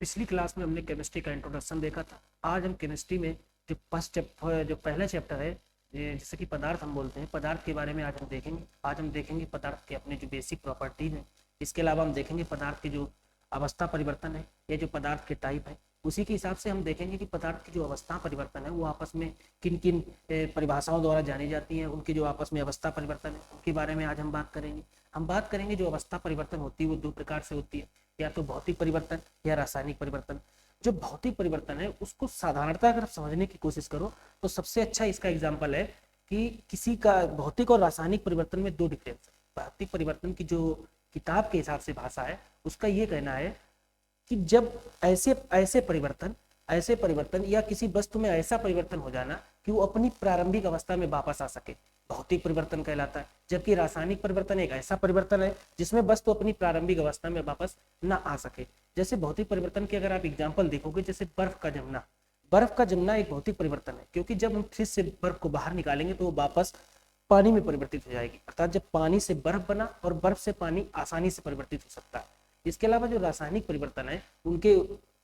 पिछली क्लास में हमने केमिस्ट्री का इंट्रोडक्शन देखा था। आज हम केमिस्ट्री में जो पहला चैप्टर है, जैसे कि पदार्थ हम बोलते हैं, पदार्थ के बारे में आज हम देखेंगे। आज हम देखेंगे पदार्थ के अपने जो बेसिक प्रॉपर्टीज हैं। इसके अलावा हम देखेंगे पदार्थ के जो अवस्था परिवर्तन है या जो पदार्थ के टाइप है, उसी के हिसाब से हम देखेंगे कि पदार्थ की जो अवस्था परिवर्तन है वो आपस में किन किन परिभाषाओं द्वारा जानी जाती हैं। उनकी जो आपस में अवस्था परिवर्तन है उनके बारे में आज हम बात करेंगे। हम बात करेंगे जो अवस्था परिवर्तन होती है वो दो प्रकार से होती है, या तो भौतिक परिवर्तन या रासायनिक परिवर्तन। जो भौतिक परिवर्तन है उसको साधारणतः अगर समझने की कोशिश करो तो सबसे अच्छा इसका एग्जाम्पल है कि किसी का भौतिक और रासायनिक परिवर्तन में दो डिफरेंस है। भौतिक परिवर्तन की जो किताब के हिसाब से भाषा है उसका ये कहना है कि जब ऐसे ऐसे परिवर्तन या किसी वस्तु में ऐसा परिवर्तन हो जाना कि वो अपनी प्रारंभिक अवस्था में वापस आ सके, भौतिक परिवर्तन कहलाता है। जबकि रासायनिक परिवर्तन एक ऐसा परिवर्तन है जिसमें वस्तु अपनी प्रारंभिक अवस्था में वापस ना आ सके। जैसे भौतिक परिवर्तन की अगर आप एग्जाम्पल देखोगे, जैसे बर्फ का जमना एक भौतिक परिवर्तन है, क्योंकि जब हम फ्रिज से बर्फ को बाहर निकालेंगे तो वो वापस पानी में परिवर्तित हो जाएगी। अर्थात जब पानी से बर्फ बना और बर्फ से पानी आसानी से परिवर्तित हो सकता है। इसके अलावा जो रासायनिक परिवर्तन है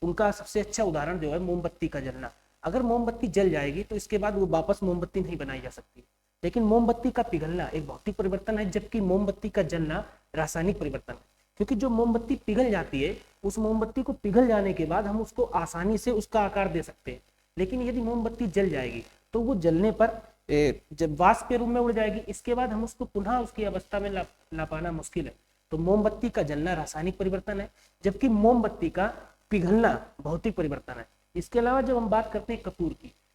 उनका सबसे अच्छा उदाहरण जो है मोमबत्ती का जलना। अगर मोमबत्ती जल जाएगी तो इसके बाद वो वापस मोमबत्ती नहीं बनाई जा सकती। लेकिन मोमबत्ती का पिघलना एक भौतिक परिवर्तन है, जबकि मोमबत्ती का जलना रासायनिक परिवर्तन है। क्योंकि जो मोमबत्ती पिघल जाती है, उस मोमबत्ती को पिघल जाने के बाद हम उसको आसानी से उसका आकार दे सकते हैं। लेकिन यदि मोमबत्ती जल जाएगी तो वो जलने पर जब वाष्प के रूप में उड़ जाएगी। इसके बाद हम उसको पुनः उसकी अवस्था में ला पाना मुश्किल है। तो मोमबत्ती का जलना रासायनिक परिवर्तन है, जबकि मोमबत्ती का पिघलना भौतिक परिवर्तन है। इसके अलावा जब हम बात करते हैं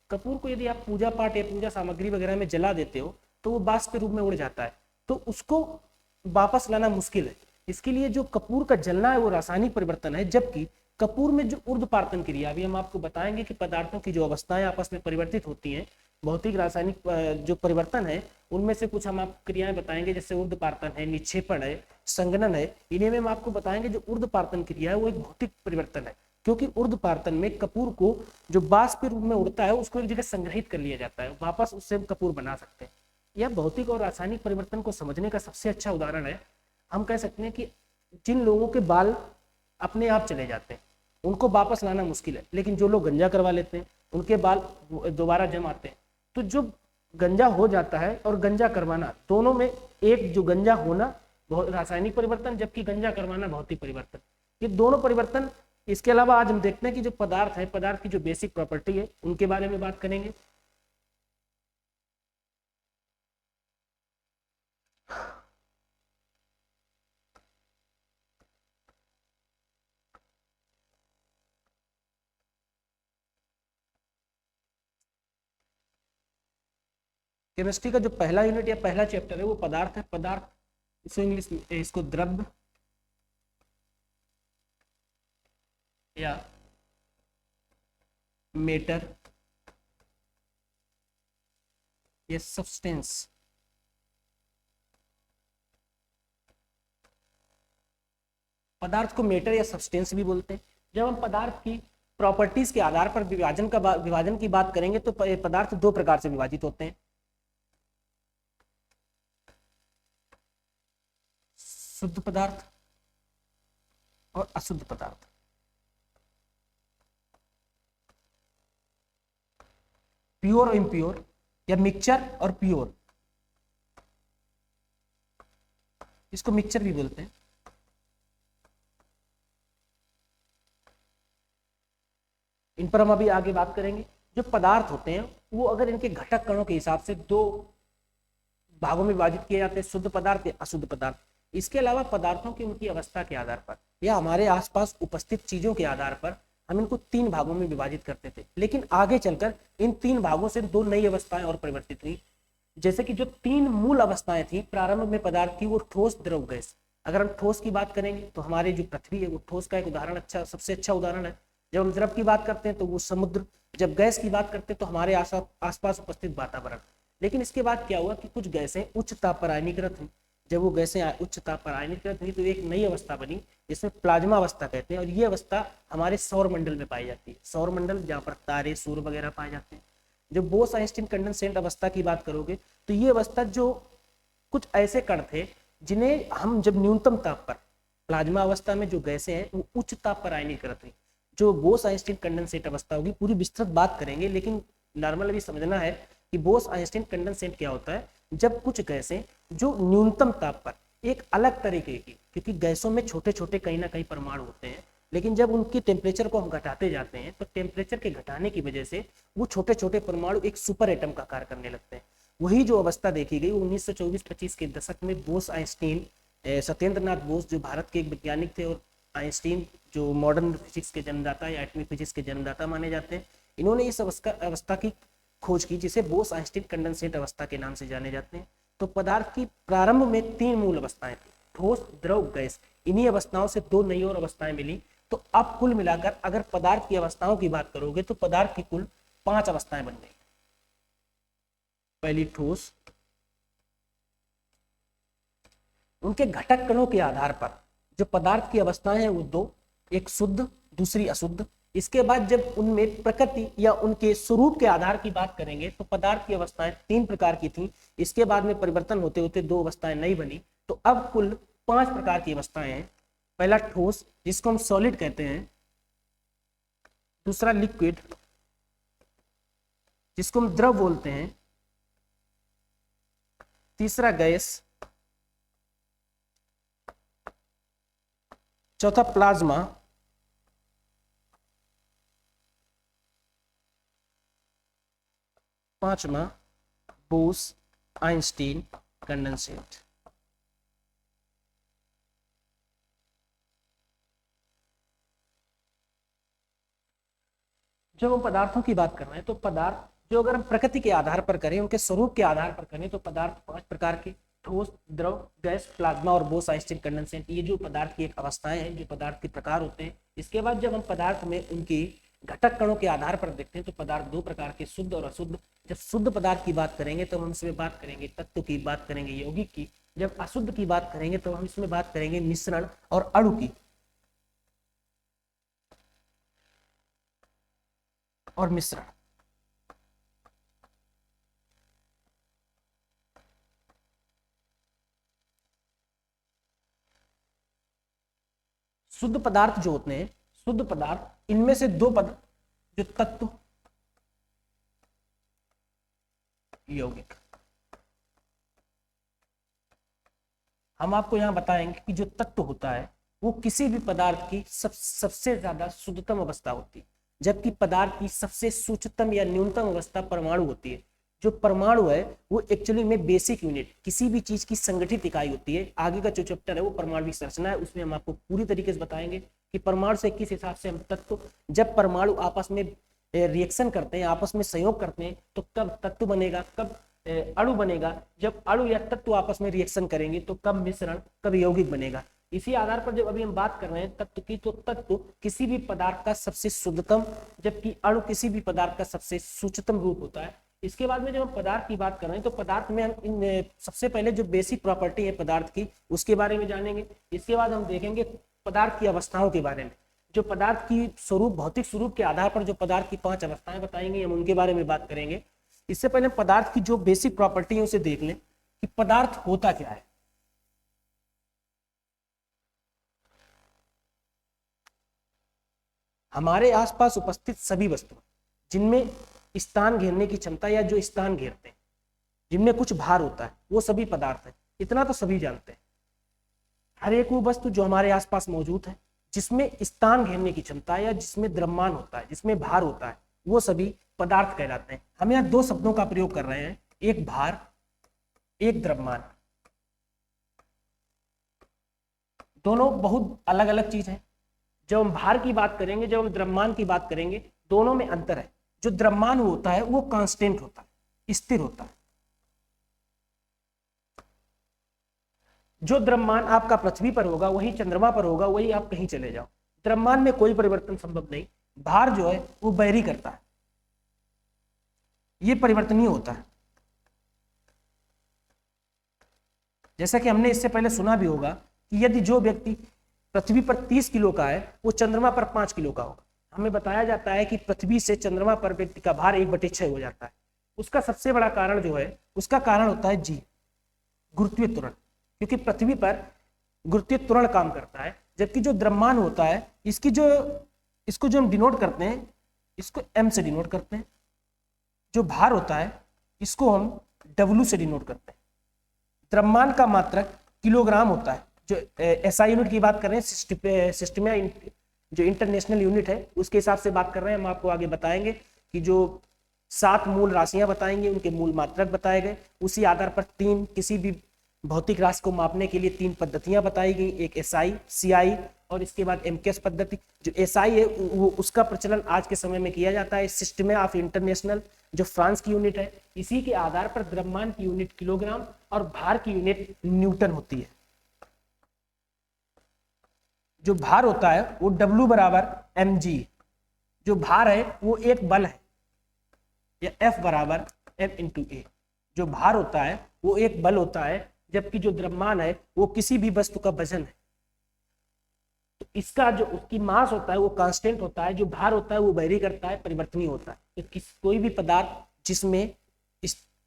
कपूर को यदि आप पूजा पाठ या पूजा सामग्री वगैरह में जला देते हो तो वो वाष्प के रूप में उड़ जाता है, तो उसको वापस लाना मुश्किल है। इसके लिए जो कपूर का जलना है वो रासायनिक परिवर्तन है। जबकि कपूर में जो ऊर्ध्वपातन क्रिया, अभी हम आपको बताएंगे कि पदार्थों की जो अवस्थाएं आपस में परिवर्तित होती हैं, भौतिक रासायनिक जो परिवर्तन है उनमें से कुछ हम आपको क्रियाएं बताएंगे, जैसे ऊर्ध्वपातन है, निक्षेपण है, संघनन है। इन्हें में हम आपको बताएंगे जो ऊर्ध्वपातन क्रिया है वो एक भौतिक परिवर्तन है, क्योंकि ऊर्ध्वपातन में कपूर को जो वाष्प के रूप में उड़ता है उसको एक जगह संग्रहित कर लिया जाता है, वापस उससे हम कपूर बना सकते हैं। यह भौतिक और रासायनिक परिवर्तन को समझने का सबसे अच्छा उदाहरण है। हम कह सकते हैं कि जिन लोगों के बाल अपने आप चले जाते हैं उनको वापस लाना मुश्किल है, लेकिन जो लोग गंजा करवा लेते हैं उनके बाल दोबारा जम आते हैं। तो जो गंजा हो जाता है और गंजा करवाना, दोनों में एक जो गंजा होना रासायनिक परिवर्तन, जबकि गंजा करवाना भौतिक परिवर्तन। ये दोनों परिवर्तन। इसके अलावा आज हम देखते हैं कि जो पदार्थ है, पदार्थ की जो बेसिक प्रॉपर्टी है उनके बारे में बात करेंगे। केमिस्ट्री का जो पहला यूनिट या पहला चैप्टर है वो पदार्थ है। पदार्थ इसको इंग्लिश में इसको द्रव्य या मेटर या सब्सटेंस, पदार्थ को मेटर या सब्सटेंस भी बोलते हैं। जब हम पदार्थ की प्रॉपर्टीज के आधार पर विभाजन की बात करेंगे तो पदार्थ दो प्रकार से विभाजित होते हैं, शुद्ध पदार्थ और अशुद्ध पदार्थ। प्योर और इम्प्योर, या मिक्सचर और प्योर, इसको मिक्सचर भी बोलते हैं। इन पर हम अभी आगे बात करेंगे। जो पदार्थ होते हैं वो अगर इनके घटक कणों के हिसाब से दो भागों में विभाजित किए जाते हैं, शुद्ध पदार्थ या अशुद्ध पदार्थ। इसके अलावा पदार्थों की उनकी अवस्था के आधार पर या हमारे आसपास उपस्थित चीजों के आधार पर हम इनको तीन भागों में विभाजित करते थे। लेकिन आगे चलकर इन तीन भागों से दो नई अवस्थाएं और परिवर्तित हुई। जैसे कि जो तीन मूल अवस्थाएं थी प्रारंभ में पदार्थ की, वो ठोस, द्रव, गैस। अगर हम ठोस की बात करेंगे तो हमारे जो पृथ्वी है वो ठोस का एक उदाहरण, सबसे अच्छा उदाहरण है। जब हम द्रव की बात करते हैं तो वो समुद्र, जब गैस की बात करते हैं तो हमारे आसपास उपस्थित वातावरण। लेकिन इसके बाद क्या हुआ कि कुछ गैसें उच्च ताप पर आयनीकृत हुई। जब वो गैसें उच्च ताप पर आयनीकृत हुई तो एक नई अवस्था बनी जिसमें प्लाज्मा अवस्था कहते हैं, और ये अवस्था हमारे सौर मंडल में पाई जाती है। सौर मंडल जहाँ पर तारे, सूर्य वगैरह पाए जाते हैं। जब बोस आइंस्टीन कंडेंसेट अवस्था की बात करोगे तो ये अवस्था जो कुछ ऐसे कण थे जिन्हें हम जब न्यूनतम ताप पर, प्लाज्मा अवस्था में जो गैसें हैं वो उच्च ताप पर आयनीकृत हुई। जो बोस आइंस्टीन कंडेंसेट अवस्था होगी पूरी विस्तृत बात करेंगे, लेकिन नॉर्मल अभी समझना है कि बोस आइंस्टीन कंडेंसेट क्या होता है। जब कुछ गैसें जो न्यूनतम ताप पर एक अलग तरीके की, क्योंकि गैसों में छोटे छोटे कहीं ना कहीं परमाणु होते हैं, लेकिन जब उनकी टेम्परेचर को हम घटाते जाते हैं तो टेम्परेचर के घटाने की वजह से वो छोटे छोटे परमाणु एक सुपर एटम का कार्य करने लगते हैं। वही जो अवस्था देखी गई 1924-25 के दशक में बोस आइंस्टीन, सत्येंद्र नाथ बोस जो भारत के एक वैज्ञानिक थे, और आइंस्टीन जो मॉडर्न फिजिक्स के जन्मदाता या एटॉमिक फिजिक्स के जन्मदाता माने जाते हैं, इन्होंने इस अवस्था की खोज की जिसे बोस आइंस्टीन कंडेंसेट अवस्था के नाम से जाने जाते हैं। तो पदार्थ की प्रारंभ में 3 मूल अवस्थाएं थी, ठोस, द्रव, गैस। इन्हीं अवस्थाओं से 2 नई और अवस्थाएं मिली। तो अब कुल मिलाकर अगर पदार्थ की अवस्थाओं की बात करोगे तो पदार्थ की कुल 5 अवस्थाएं बन गई। पहली ठोस, उनके घटक कणों के आधार पर जो पदार्थ की अवस्थाएं हैं वो 2, एक शुद्ध, दूसरी अशुद्ध। इसके बाद जब उनमें प्रकृति या उनके स्वरूप के आधार की बात करेंगे तो पदार्थ की अवस्थाएं 3 प्रकार की थी। इसके बाद में परिवर्तन होते होते 2 अवस्थाएं नई बनी। तो अब कुल 5 प्रकार की अवस्थाएं हैं। पहला ठोस, जिसको हम सॉलिड कहते हैं। दूसरा लिक्विड, जिसको हम द्रव बोलते हैं। तीसरा गैस। चौथा प्लाज्मा। पांचवा बोस आइंस्टीन कंडेंसेट। जब हम पदार्थों की बात कर रहे हैं तो पदार्थ जो अगर हम प्रकृति के आधार पर करें, उनके स्वरूप के आधार पर करें, तो पदार्थ 5 प्रकार के, ठोस, द्रव, गैस, प्लाज्मा और बोस आइंस्टीन कंडेंसेट, ये जो पदार्थ की एक अवस्थाएं हैं, जो पदार्थ के प्रकार होते हैं। इसके बाद जब हम पदार्थ में उनकी घटक कणों के आधार पर देखते हैं तो पदार्थ 2 प्रकार के, शुद्ध और अशुद्ध। जब शुद्ध पदार्थ की बात करेंगे तो हम इसमें बात करेंगे तत्व की, बात करेंगे यौगिक की। जब अशुद्ध की बात करेंगे तो हम इसमें बात करेंगे मिश्रण और अणु की और मिश्रण। शुद्ध पदार्थ जो होते हैं, शुद्ध पदार्थ, इनमें से 2 पदार्थ जो तत्व, यौगिक। हम आपको यहां बताएंगे कि जो तत्व होता है वो किसी भी पदार्थ की सबसे ज्यादा शुद्धतम अवस्था होती है, जबकि पदार्थ की सबसे सूक्ष्मतम या न्यूनतम अवस्था परमाणु होती है। जो परमाणु है वो एक्चुअली में बेसिक यूनिट, किसी भी चीज की संगठित इकाई होती है। आगे का जो चैप्टर है वो परमाणु संरचना है, उसमें हम आपको पूरी तरीके से बताएंगे कि परमाणु से किस हिसाब से हम तत्व, जब परमाणु आपस में रिएक्शन करते हैं, आपस में संयोग करते हैं, तो कब तत्व बनेगा, कब अणु बनेगा, जब अणु या तत्व आपस में रिएक्शन करेंगे तो कब मिश्रण, कब यौगिक बनेगा। इसी आधार पर जब अभी हम बात कर रहे हैं तत्व की, तो तत्व किसी भी पदार्थ का सबसे शुद्धतम, जबकि अणु किसी भी पदार्थ का सबसे सूक्ष्मतम रूप होता है। इसके बाद में जब हम पदार्थ की बात कर रहे हैं तो पदार्थ में हम सबसे पहले जो बेसिक प्रॉपर्टी है पदार्थ की उसके बारे में जानेंगे। इसके बाद हम देखेंगे पदार्थ की अवस्थाओं के बारे में, जो पदार्थ की स्वरूप, भौतिक स्वरूप के आधार पर जो पदार्थ की 5 अवस्थाएं बताएंगे, हम उनके बारे में बात करेंगे। इससे पहले पदार्थ की जो बेसिक प्रॉपर्टी है उसे देख लें कि पदार्थ होता क्या है। हमारे आसपास उपस्थित सभी वस्तु जिनमें स्थान घेरने की क्षमता या जो स्थान घेरते हैं, जिनमें कुछ भार होता है, वो सभी पदार्थ है। इतना तो सभी जानते हैं। हर एक वो वस्तु जो हमारे आसपास मौजूद है जिसमें स्थान घेरने की क्षमता या जिसमें द्रव्यमान होता है, जिसमें भार होता है, वो सभी पदार्थ कहलाते हैं। हम यहाँ 2 शब्दों का प्रयोग कर रहे हैं, एक भार, एक द्रव्यमान। दोनों बहुत अलग अलग चीज है। जब हम भार की बात करेंगे, जब हम द्रव्यमान की बात करेंगे, दोनों में अंतर है। जो द्रव्यमान होता है वो कांस्टेंट होता है, स्थिर होता है। जो द्रव्यमान आपका पृथ्वी पर होगा वही चंद्रमा पर होगा, वही आप कहीं चले जाओ, द्रव्यमान में कोई परिवर्तन संभव नहीं। भार जो है वो वैरी करता है, ये परिवर्तनीय होता है। जैसा कि हमने इससे पहले सुना भी होगा कि यदि जो व्यक्ति पृथ्वी पर 30 किलो का है वो चंद्रमा पर 5 किलो का होगा। हमें बताया जाता है कि पृथ्वी से चंद्रमा पर व्यक्ति का भार 1/6 हो जाता है। उसका सबसे बड़ा कारण जो है, उसका कारण होता है जी, गुरुत्वीय त्वरण, क्योंकि पृथ्वी पर गुरुत्वीय त्वरण काम करता है। जबकि जो द्रव्यमान होता है, इसकी जो इसको जो हम डिनोट करते हैं इसको m से डिनोट करते हैं। जो भार होता है इसको हम W से डिनोट करते हैं। द्रव्यमान का मात्रक किलोग्राम होता है। जो SI यूनिट की बात कर रहे हैं, सिस्टम जो इंटरनेशनल यूनिट है उसके हिसाब से बात कर रहे हैं। हम आपको आगे बताएंगे कि जो 7 मूल राशियां बताएंगे उनके मूल मात्रक बताए गए। उसी आधार पर 3 किसी भी भौतिक राशि को मापने के लिए 3 पद्धतियां बताई गई, एक SI, CI और इसके बाद MKS पद्धति। जो SI है वो उसका प्रचलन आज के समय में किया जाता है, सिस्टम ऑफ इंटरनेशनल जो फ्रांस की यूनिट है। इसी के आधार पर द्रव्यमान की यूनिट किलोग्राम और भार की यूनिट न्यूटन होती है। जो भार होता है वो W बराबर mg, जो भार है वो एक बल है, या F बराबर m इंटू ए। जो भार होता है वो एक बल होता है, जबकि जो द्रव्यमान है वो किसी भी वस्तु का वजन है। तो इसका जो उसकी मास होता है वो कांस्टेंट होता है, जो भार होता है वो वेरी करता है, परिवर्तनीय होता है। तो कोई भी पदार्थ जिसमें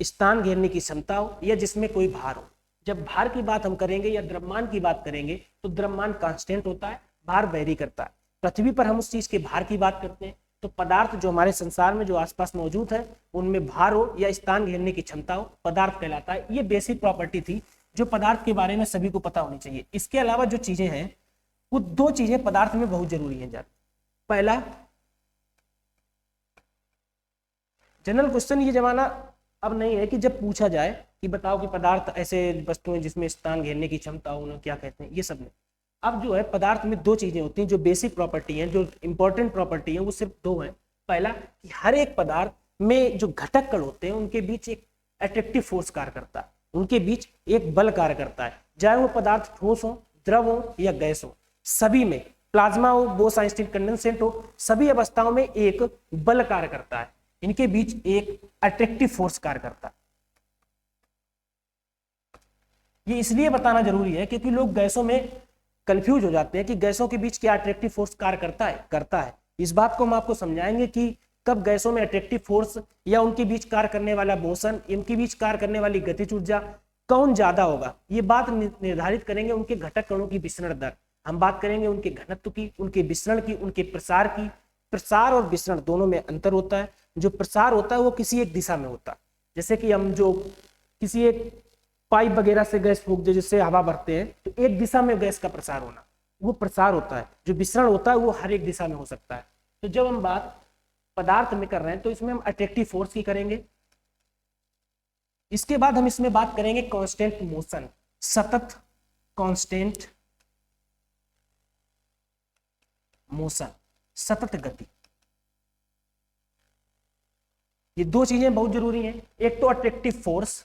स्थान घेरने की क्षमता हो या जिसमें कोई भार हो, जब भार की बात हम करेंगे या द्रव्यमान की बात करेंगे तो द्रव्यमान कांस्टेंट होता है, भार वेरी करता है। पृथ्वी पर हम उस चीज के भार की बात करते हैं, तो पदार्थ जो हमारे संसार में जो आसपास मौजूद है उनमें भार हो या स्थान घेरने की क्षमता हो, पदार्थ कहलाता है। ये बेसिक प्रॉपर्टी थी जो पदार्थ के बारे में सभी को पता होनी चाहिए। इसके अलावा जो चीजें हैं वो 2 चीजें पदार्थ में बहुत जरूरी हैं। पहला, जनरल क्वेश्चन ये जमाना अब नहीं है कि जब पूछा जाए कि बताओ कि पदार्थ ऐसे वस्तु हैं जिसमें स्थान घेरने की क्षमता हो, उन्हें क्या कहते हैं, ये सब नहीं। अब जो है पदार्थ में 2 चीजें होती हैं जो बेसिक प्रॉपर्टी हैं, जो इंपॉर्टेंट प्रॉपर्टी हैं, वो सिर्फ 2 हैं। पहला कि हर एक पदार्थ में जो घटक कण होते हैं उनके बीच एक अट्रैक्टिव फोर्स कार्य करता है, उनके बीच एक बल कार्य करता है, चाहे वो पदार्थ ठोस हो, द्रव हो या गैस हो। सभी में, प्लाज्मा हो, बोस-आइंस्टीन कंडेंसेट हो, सभी अवस्थाओं में एक बल कार्य करता है, इनके बीच एक अट्रैक्टिव फोर्स कार्य करता है। ये इसलिए बताना जरूरी है क्योंकि लोग गैसों में कंफ्यूज हो जाते हैं कि गैसों के बीच क्या अट्रैक्टिव फोर्स कार्य करता है। इस बात को हम आपको समझाएंगे कि कब गैसों में अट्रैक्टिव फोर्स या उनके बीच कार्य करने वाला मोशन, इनके बीच कार्य करने वाली गतिज ऊर्जा कौन ज्यादा होगा, ये बात निर्धारित करेंगे उनके घटक कणों की विसरण दर। हम बात करेंगे उनके घनत्व की, उनके विसरण की, उनके प्रसार की। प्रसार और विसरण दोनों में अंतर होता है। जो प्रसार होता है वो किसी एक दिशा में होता है, जैसे कि हम जो किसी एक पाइप वगैरह से गैस फूंक दे जिससे हवा भरते हैं, तो एक दिशा में गैस का प्रसार होना वो प्रसार होता है। जो विसरण होता है वो हर एक दिशा में हो सकता है। तो जब हम बात पदार्थ में कर रहे हैं तो इसमें हम अट्रैक्टिव फोर्स की करेंगे। इसके बाद हम इसमें बात करेंगे कांस्टेंट मोशन, सतत कांस्टेंट मोशन, सतत गति। ये 2 चीजें बहुत जरूरी हैं। एक तो attractive force,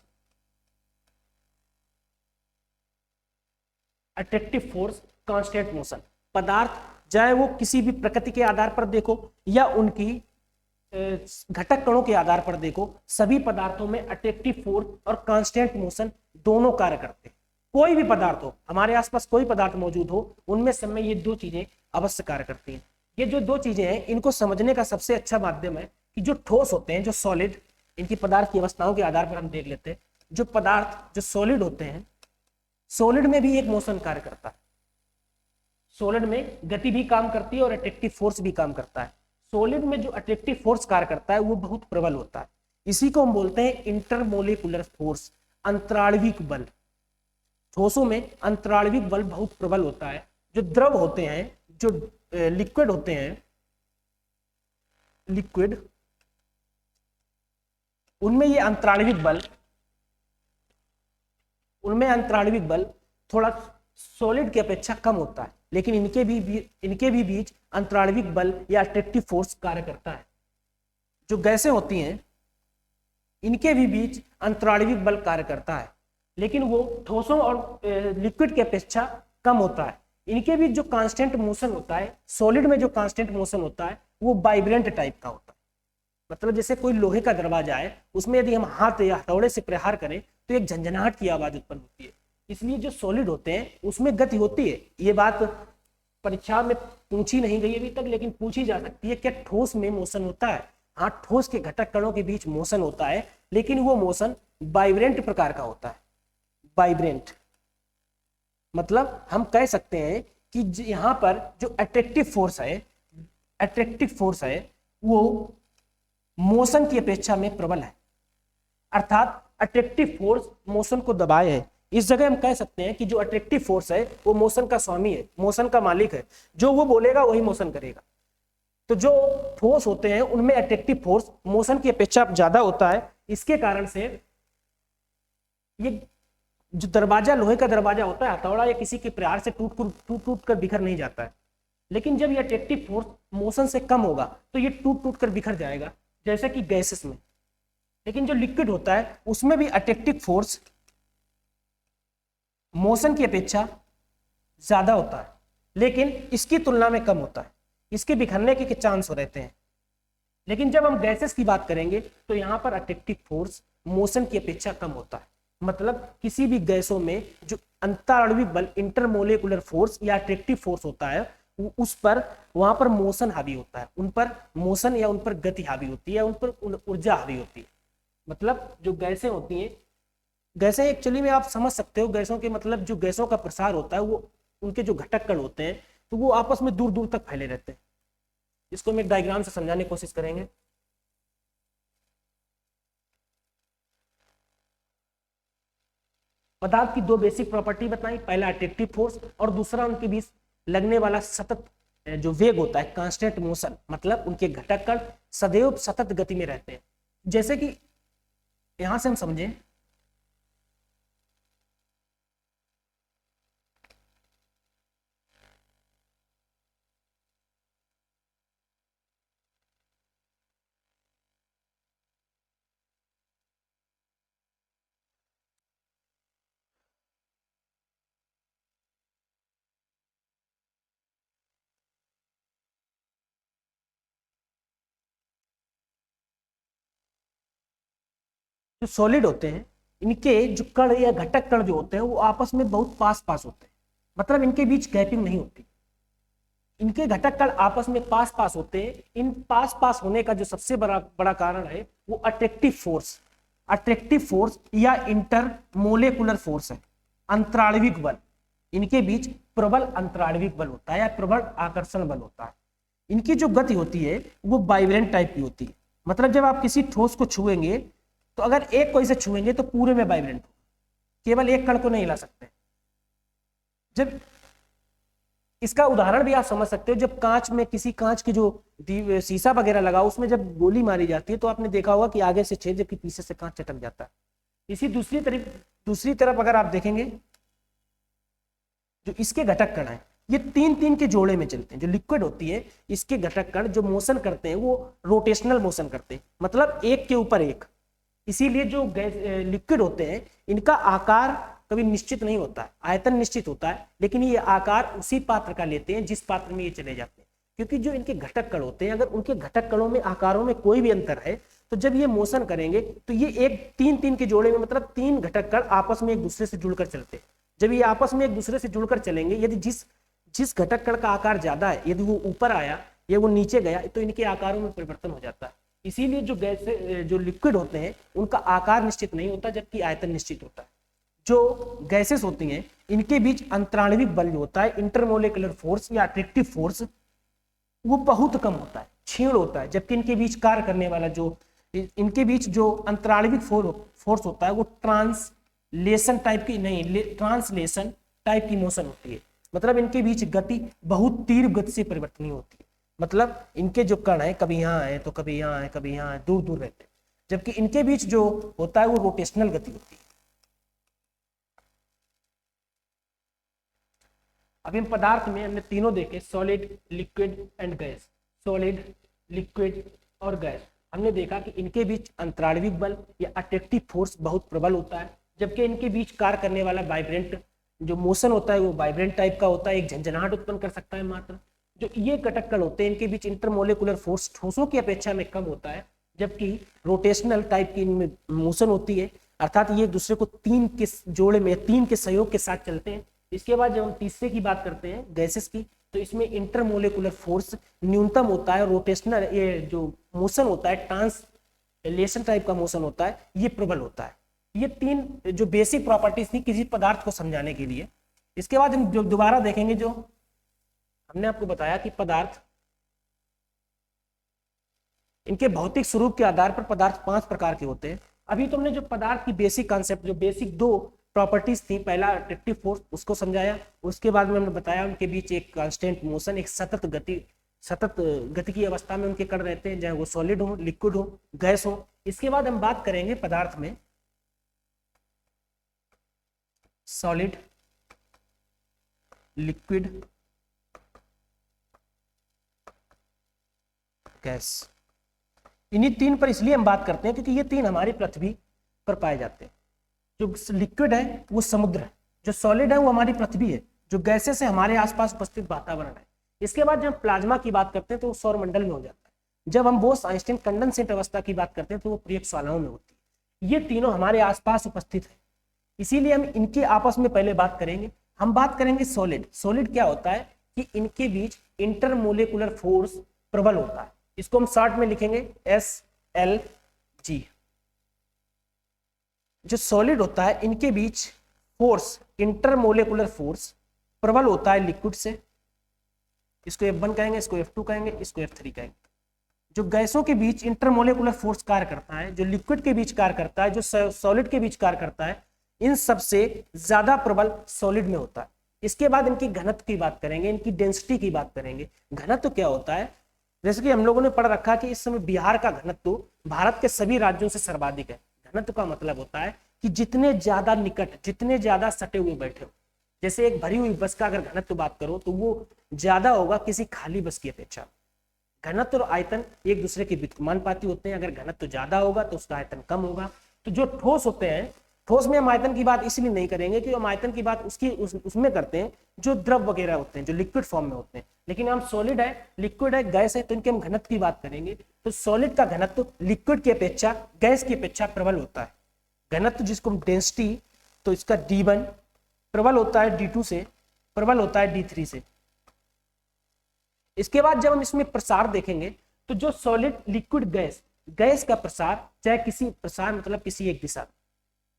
attractive force, constant motion. पदार्थ चाहे वो किसी भी प्रकृति के आधार पर देखो या उनकी घटक कणों के आधार पर देखो, सभी पदार्थों में अट्रैक्टिव फोर्स और कांस्टेंट मोशन दोनों कार्य करते हैं। कोई भी पदार्थ हो, हमारे आसपास कोई पदार्थ मौजूद हो, उनमें सब में ये 2 चीजें अवश्य कार्य करती हैं। ये जो 2 चीजें हैं इनको समझने का सबसे अच्छा माध्यम है कि जो ठोस होते हैं, जो सॉलिड, इनकी पदार्थ की अवस्थाओं के आधार पर हम देख लेते हैं। जो पदार्थ जो सॉलिड होते हैं, सॉलिड में भी एक मोशन कार्य करता है। सॉलिड में गति भी काम करती है और अट्रैक्टिव फोर्स भी काम करता है। सॉलिड में जो अट्रैक्टिव फोर्स कार्य करता है वो बहुत प्रबल होता है। इसी को हम बोलते हैं इंटरमोलिकुलर फोर्स, अंतराणविक बल। ठोसों में अंतराणविक बल बहुत प्रबल होता है। जो द्रव होते हैं, जो लिक्विड होते हैं, लिक्विड, उनमें ये अंतराणविक बल थोड़ा सॉलिड की अपेक्षा कम होता है, लेकिन इनके भी बीच अंतराणविक बल या अट्रैक्टिव फोर्स कार्य करता है। जो गैसें होती हैं इनके भी बीच अंतराणविक बल कार्य करता है, लेकिन वो ठोसों और लिक्विड की अपेक्षा कम होता है। इनके बीच जो कांस्टेंट मोशन होता है, सॉलिड में जो कांस्टेंट मोशन होता है वो वाइब्रेंट टाइप का होता है। मतलब जैसे कोई लोहे का दरवाजा है, उसमें यदि हम हाथ या हथौड़े से प्रहार करें तो एक झंझनाहट की आवाज उत्पन्न होती है। इसलिए जो सॉलिड होते हैं उसमें गति होती है। ये बात परीक्षा में पूछी नहीं गई अभी तक, लेकिन पूछी जा सकती है। क्या ठोस में मोशन होता है? हाँ, ठोस के घटक कणों के बीच मोशन होता है, लेकिन वो मोशन वाइब्रेंट प्रकार का होता है। वाइब्रेंट मतलब हम कह सकते हैं कि यहाँ पर जो अट्रैक्टिव फोर्स है, अट्रैक्टिव फोर्स है वो मोशन की अपेक्षा में प्रबल है, अर्थात अट्रैक्टिव फोर्स मोशन को दबाए है। इस जगह हम कह सकते हैं कि जो अट्रैक्टिव फोर्स है वो मोशन का स्वामी है, मोशन का मालिक है, जो वो बोलेगा वही मोशन करेगा। तो जो फोर्स होते हैं उनमें अट्रैक्टिव फोर्स मोशन की अपेक्षा ज्यादा होता है। इसके कारण से ये जो दरवाजा, लोहे का दरवाजा होता है, हथौड़ा या किसी के प्रहार से टूट टूट कर बिखर नहीं जाता है। लेकिन जब ये अट्रैक्टिव फोर्स मोशन से कम होगा तो ये टूट टूट कर बिखर जाएगा, जैसे कि गैसेस में। लेकिन जो लिक्विड होता है उसमें भी अट्रैक्टिव फोर्स मोशन की अपेक्षा ज्यादा होता है, लेकिन इसकी तुलना में कम होता है, इसके बिखरने के चांस हो रहते हैं। लेकिन जब हम गैसेस की बात करेंगे तो यहाँ पर अट्रैक्टिव फोर्स मोशन की अपेक्षा कम होता है। मतलब किसी भी गैसों में जो अंतराणविक बल, इंटरमोलेकुलर फोर्स या अट्रैक्टिव फोर्स होता है उस पर, वहां पर मोशन हावी होता है, उन पर मोशन या उन पर गति हावी होती है, उन पर ऊर्जा हावी होती है। मतलब जो गैसें होती हैं, गैसें एक्चुअली में आप समझ सकते हो, गैसों के मतलब जो गैसों का प्रसार होता है वो उनके जो घटक कण होते हैं तो वो आपस में दूर दूर तक फैले रहते हैं। इसको हम एक डायग्राम से समझाने की कोशिश करेंगे। पदार्थ की दो बेसिक प्रॉपर्टी बताई, पहला अट्रैक्टिव फोर्स और दूसरा उनके बीच लगने वाला सतत जो वेग होता है, कांस्टेंट मोशन, मतलब उनके घटक कण सदैव सतत गति में रहते हैं। जैसे कि यहां से हम समझें, जो सॉलिड होते हैं इनके जो कण या घटक कण जो होते हैं वो आपस में बहुत पास पास होते हैं, मतलब इनके बीच गैपिंग नहीं होती। इनके घटक कण आपस में पास पास होते हैं। इन पास पास होने का जो सबसे बड़ा बड़ा कारण है वो अट्रैक्टिव फोर्स या इंटरमोलेकुलर फोर्स है, अंतराणविक बल। इनके बीच प्रबल अंतराणविक बल होता है या प्रबल आकर्षण बल होता है। इनकी जो गति होती है वो वाइब्रेंट टाइप की होती है, मतलब जब आप किसी ठोस को छुएंगे तो अगर एक को इसे छुएंगे तो पूरे में वाइब्रेंट होगा, केवल एक कण को नहीं हिला सकते। जब इसका उदाहरण भी आप समझ सकते हो, जब कांच में, किसी कांच की जो शीशा वगैरह लगा उसमें जब गोली मारी जाती है तो आपने देखा होगा कि आगे से छेद जबकि पीछे से कांच चटक जाता है। इसी दूसरी तरफ अगर आप देखेंगे जो इसके घटक कण है ये तीन तीन के जोड़े में चलते हैं। जो लिक्विड होती है इसके घटक कण जो मोशन करते हैं वो रोटेशनल मोशन करते हैं, मतलब एक के ऊपर एक। इसीलिए जो लिक्विड होते हैं इनका आकार कभी निश्चित नहीं होता है, आयतन निश्चित होता है, लेकिन ये आकार उसी पात्र का लेते हैं जिस पात्र में ये चले जाते हैं। क्योंकि जो इनके घटक कण होते हैं अगर उनके घटक कणों में आकारों में कोई भी अंतर है तो जब ये मोशन करेंगे तो ये एक तीन तीन के जोड़े में, मतलब तीन घटक कण आपस में एक दूसरे से जुड़कर चलते हैं। जब ये आपस में एक दूसरे से जुड़कर चलेंगे, यदि जिस घटक कण का आकार ज्यादा है यदि वो ऊपर आया या वो नीचे गया तो इनके आकारों में परिवर्तन हो जाता है। इसीलिए जो लिक्विड होते हैं उनका आकार निश्चित नहीं होता जबकि आयतन निश्चित होता है। जो गैसेस होती हैं इनके बीच अंतराणविक बल जो होता है, इंटरमोलेकुलर फोर्स या अट्रैक्टिव फोर्स, वो बहुत कम होता है, क्षीण होता है। जबकि इनके बीच कार्य करने वाला इनके बीच जो अंतराणविक फोर्स होता है वो ट्रांसलेशन टाइप की मोशन होती है। मतलब इनके बीच गति बहुत तीव्र गति से परिवर्तनीय होती है। मतलब इनके जो कण है कभी यहाँ है तो कभी यहाँ है, कभी यहाँ है, दूर दूर रहते हैं। जबकि इनके बीच जो होता है वो रोटेशनल गति होती है। अभी हम पदार्थ में हमने तीनों देखे, solid, liquid and gas. Solid, liquid और गैस, हमने देखा कि इनके बीच अंतराणविक बल या अट्रैक्टिव फोर्स बहुत प्रबल होता है, जबकि इनके बीच कार्य करने वाला वाइब्रेंट जो मोशन होता है वो वाइब्रेंट टाइप का होता है, एक झंझनाहट उत्पन्न कर सकता है मात्र। जो ये घटक कण होते हैं इनके बीच इंटरमोलेकुलर फोर्स ठोसों की अपेक्षा में कम होता है, जबकि रोटेशनल टाइप की इनमें मोशन होती है, अर्थात ये एक दूसरे को तीन के जोड़े में, तीन के सहयोग के साथ चलते हैं। इसके बाद जब हम तीसरे की बात करते हैं गैसेस की, तो इसमें इंटरमोलेकुलर फोर्स न्यूनतम होता है, रोटेशनल ये जो मोशन होता है, ट्रांसलेशन टाइप का मोशन होता है, ये प्रबल होता है। ये तीन जो बेसिक प्रॉपर्टीज थी किसी पदार्थ को समझाने के लिए। इसके बाद हम जो दोबारा देखेंगे, जो हमने आपको बताया कि पदार्थ इनके भौतिक स्वरूप के आधार पर पदार्थ 5 प्रकार के होते हैं। अभी तुमने जो पदार्थ की बेसिक कॉन्सेप्ट, जो बेसिक 2 प्रॉपर्टीज थी, पहला अट्रैक्टिव फोर्स उसको समझाया, उसके बाद में हमने बताया उनके बीच एक कांस्टेंट मोशन, एक सतत गति की अवस्था में उनके कण रहते हैं, चाहे वो सॉलिड हो, लिक्विड हो, गैस हो। इसके बाद हम बात करेंगे पदार्थ में सॉलिड, लिक्विड, गैस। इन्हीं 3 पर इसलिए हम बात करते हैं क्योंकि ये 3 हमारी पृथ्वी पर पाए जाते हैं। जो लिक्विड है वो समुद्र है, जो सॉलिड है वो हमारी पृथ्वी है, जो गैसेस है हमारे आसपास उपस्थित वातावरण है। इसके बाद जब प्लाज्मा की बात करते हैं तो वो सौर मंडल में हो जाता है। जब हम बोस आइंस्टीन कंडेंसेट अवस्था की बात करते हैं तो वो प्रयोगशालाओं में होती है। ये तीनों हमारे आसपास उपस्थित है, इसीलिए हम इनके आपस में पहले बात करेंगे। हम बात करेंगे सॉलिड। सॉलिड क्या होता है कि इनके बीच इंटरमोलिकुलर फोर्स प्रबल होता है। इसको हम शॉर्ट में लिखेंगे SLG। जो सॉलिड होता है इनके बीच फोर्स, इंटरमोलिकुलर फोर्स प्रबल होता है लिक्विड से। इसको F1 कहेंगे, इसको F2 कहेंगे, इसको F3 कहेंगे। जो गैसों के बीच इंटरमोलिकुलर फोर्स कार्य करता है, जो लिक्विड के बीच कार्य करता है, जो सॉलिड के बीच कार्य करता है, इन सबसे ज्यादा प्रबल सॉलिड में होता है। इसके बाद इनकी घनत्व की बात करेंगे, इनकी डेंसिटी की बात करेंगे। घनत्व क्या होता है, जैसे कि हम लोगों ने पढ़ रखा कि इस समय बिहार का घनत्व भारत के सभी राज्यों से सर्वाधिक है। घनत्व का मतलब होता है कि जितने ज्यादा निकट, जितने ज्यादा सटे हुए बैठे हो। जैसे एक भरी हुई बस का अगर घनत्व बात करो तो वो ज्यादा होगा किसी खाली बस की अपेक्षा। घनत्व और आयतन एक दूसरे के विद्यमानुपाती होते हैं। अगर घनत्व ज्यादा होगा तो उसका आयतन कम होगा। तो जो ठोस होते हैं, ठोस में हम आयतन की बात इसलिए नहीं करेंगे कि हम आयतन की बात उसमें करते हैं जो द्रव वगैरह होते हैं, जो लिक्विड फॉर्म में होते हैं। लेकिन हम सॉलिड है, लिक्विड है, गैस है, तो इनके हम घनत्व की बात करेंगे। तो सॉलिड का घनत्व लिक्विड की अपेक्षा, गैस की अपेक्षा प्रबल होता है। घनत्व जिसको हम डेंसिटी, तो इसका D1 प्रबल होता है D2 से, प्रबल होता है D3 से। इसके बाद जब हम इसमें प्रसार देखेंगे तो जो सॉलिड, लिक्विड, गैस का प्रसार, चाहे किसी प्रसार मतलब किसी एक दिशा,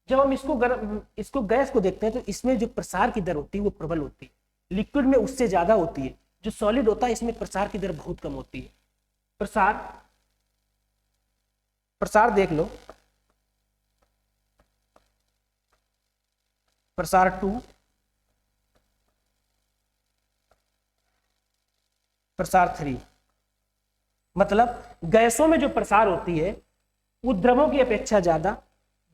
जब हम इसको गैस को देखते हैं तो इसमें जो प्रसार की दर होती है वो प्रबल होती है। लिक्विड में उससे ज्यादा होती है। जो सॉलिड होता है इसमें प्रसार की दर बहुत कम होती है। प्रसार देख लो, प्रसार 2, प्रसार 3। मतलब गैसों में जो प्रसार होती है वो द्रवों की अपेक्षा ज्यादा,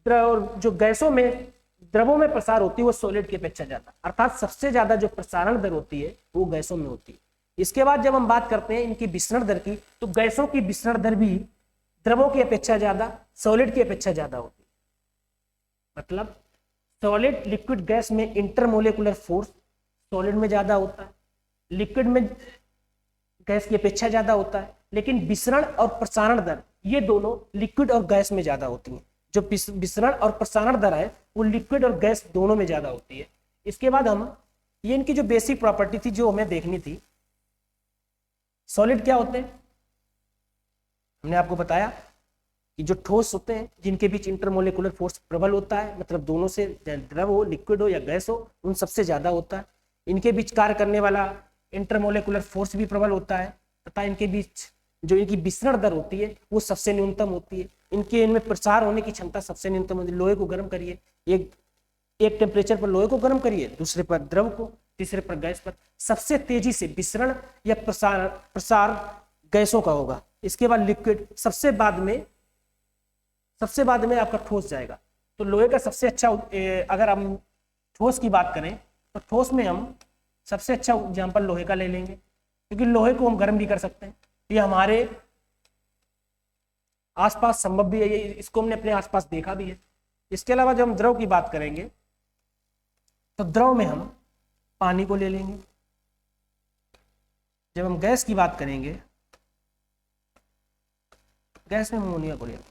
और जो गैसों में, द्रवों में प्रसार होती है वो सॉलिड की अपेक्षा ज्यादा। अर्थात सबसे ज्यादा जो प्रसारण दर होती है वो गैसों में होती है। इसके बाद जब हम बात करते हैं इनकी विसरण दर की, तो गैसों की विसरण दर भी द्रवों की अपेक्षा ज्यादा, सॉलिड की अपेक्षा ज्यादा होती है। मतलब सॉलिड, लिक्विड, गैस में इंटरमोलिकुलर फोर्स सॉलिड में ज्यादा होता है, लिक्विड में गैस की अपेक्षा ज्यादा होता है। लेकिन विसरण और प्रसारण दर ये दोनों लिक्विड और गैस में ज्यादा होती है। जो विसरण और प्रसारण दर है वो लिक्विड और गैस दोनों में ज्यादा होती है। इसके बाद हम, ये इनकी जो बेसिक प्रॉपर्टी थी जो हमें देखनी थी, सॉलिड क्या होते हैं, हमने आपको बताया कि जो ठोस होते हैं जिनके बीच इंटरमोलिकुलर फोर्स प्रबल होता है, मतलब दोनों से, द्रव हो, लिक्विड हो या गैस हो, उन सबसे ज्यादा होता है। इनके बीच कार्य करने वाला इंटरमोलिकुलर फोर्स भी प्रबल होता है, तथा इनके बीच जो इनकी विसरण दर होती है वो सबसे न्यूनतम होती है। इनमें प्रसार होने की क्षमता सबसे न्यूनतम होती है। लोहे को गर्म करिए, एक टेम्परेचर पर लोहे को गर्म करिए, दूसरे पर द्रव को, तीसरे पर गैस पर। सबसे तेजी से विसरण या प्रसार गैसों का होगा। इसके बाद लिक्विड, सबसे बाद में आपका ठोस जाएगा। तो लोहे का सबसे अच्छा, अगर हम ठोस की बात करें तो ठोस में हम सबसे अच्छा एग्जाम्पल लोहे का ले लेंगे, क्योंकि लोहे को हम गर्म भी कर सकते हैं। ये हमारे आसपास संभव भी है, इसको हमने अपने आसपास देखा भी है। इसके अलावा जब हम द्रव की बात करेंगे तो द्रव में हम पानी को ले लेंगे। जब हम गैस की बात करेंगे, गैस में अमोनिया को ले लेंगे।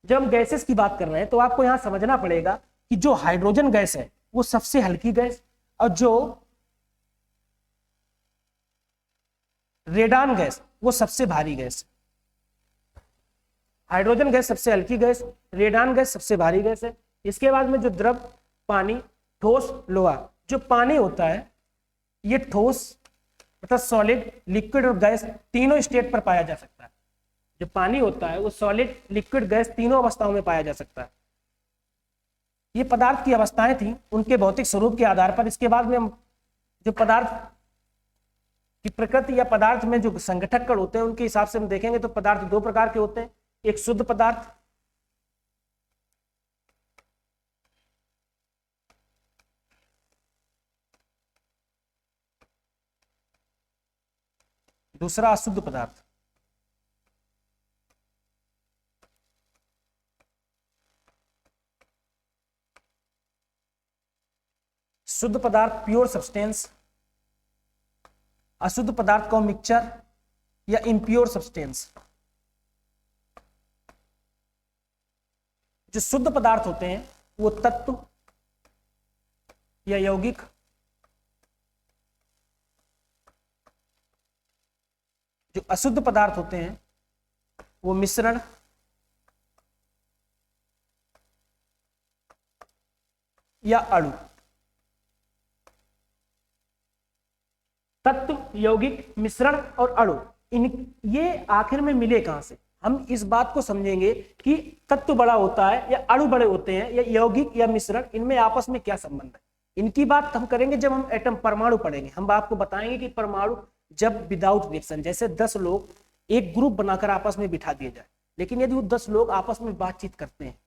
जब हम गैसेस की बात कर रहे हैं तो आपको यहां समझना पड़ेगा कि जो हाइड्रोजन गैस है वो सबसे हल्की गैस, और जो रेडान गैस वो सबसे भारी गैस। हाइड्रोजन गैस सबसे हल्की गैस, रेडान गैस सबसे भारी गैस है। इसके बाद में जो द्रव, पानी, ठोस, लोहा। जो पानी होता है ये ठोस मतलब सॉलिड, लिक्विड और गैस तीनों स्टेट पर पाया जा सकता है। जो पानी होता है वो सॉलिड, लिक्विड, गैस तीनों अवस्थाओं में पाया जा सकता है। ये पदार्थ की अवस्थाएं थी उनके भौतिक स्वरूप के आधार पर। इसके बाद में हम जो पदार्थ की प्रकृति या पदार्थ में जो संगठक कण होते हैं उनके हिसाब से हम देखेंगे तो पदार्थ दो प्रकार के होते हैं, एक शुद्ध पदार्थ, दूसरा अशुद्ध पदार्थ। शुद्ध पदार्थ प्योर सब्सटेंस, अशुद्ध पदार्थ को मिक्सचर या इम्प्योर सब्सटेंस। जो शुद्ध पदार्थ होते हैं वो तत्व या यौगिक, जो अशुद्ध पदार्थ होते हैं वो मिश्रण या अणु। तत्व, यौगिक, मिश्रण और अणु, ये आखिर में मिले कहां से? हम इस बात को समझेंगे कि तत्व बड़ा होता है या अणु बड़े होते हैं या यौगिक या मिश्रण, इनमें आपस में क्या संबंध है। इनकी बात हम करेंगे जब हम एटम परमाणु पढ़ेंगे। हम आपको बताएंगे कि परमाणु जब विदाउट रिएक्शन, जैसे 10 लोग एक ग्रुप बनाकर आपस में बिठा दिए जाए, लेकिन यदि वो 10 लोग आपस में बातचीत करते हैं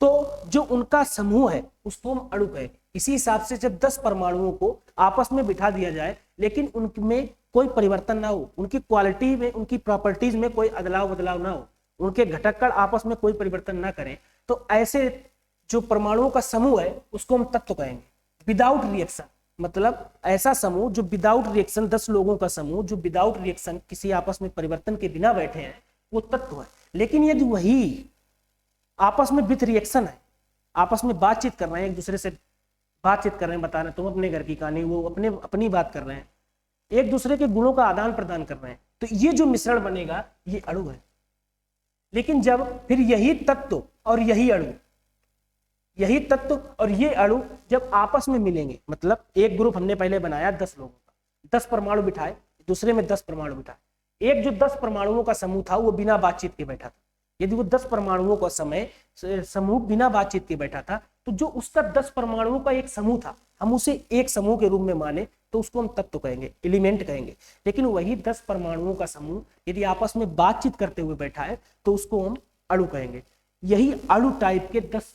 तो जो उनका समूह है उसको हम अणु कहें। इसी हिसाब से जब 10 परमाणुओं को आपस में बिठा दिया जाए लेकिन उनमें कोई परिवर्तन ना हो, उनकी क्वालिटी में, उनकी प्रॉपर्टीज में कोई अदलाव बदलाव ना हो, उनके घटक कण आपस में कोई परिवर्तन ना करें, तो ऐसे जो परमाणुओं का समूह है उसको हम तत्व कहेंगे। विदाउट रिएक्शन मतलब ऐसा समूह जो विदाउट रिएक्शन, 10 लोगों का समूह जो विदाउट रिएक्शन किसी आपस में परिवर्तन के बिना बैठे हैं वो तत्व है। लेकिन यदि वही आपस में विथ रिएक्शन है, आपस में बातचीत कर रहे हैं, एक दूसरे से बातचीत कर रहे हैं, बता रहे हैं तुम अपने घर की कहानी, वो अपनी बात कर रहे हैं, एक दूसरे के गुणों का आदान प्रदान कर रहे हैं, तो ये जो मिश्रण बनेगा ये अणु है। लेकिन जब फिर यही तत्व और यही अणु, यही तत्व और ये अणु जब आपस में मिलेंगे, मतलब एक ग्रुप हमने पहले बनाया 10 लोगों का, 10 परमाणु बिठाए, दूसरे में 10 परमाणु बिठाए, एक जो 10 परमाणुओं का समूह था वो बिना बातचीत के बैठा था। यदि वो 10 परमाणुओं का समूह बिना बातचीत के बैठा था तो जो उसका 10 परमाणुओं का एक समूह था हम उसे एक समूह के रूप में माने तो उसको हम तत्व कहेंगे, एलिमेंट कहेंगे। लेकिन वही 10 परमाणुओं का समूह यदि आपस में बातचीत करते हुए बैठा है तो उसको हम अणु कहेंगे। यही अणु टाइप के 10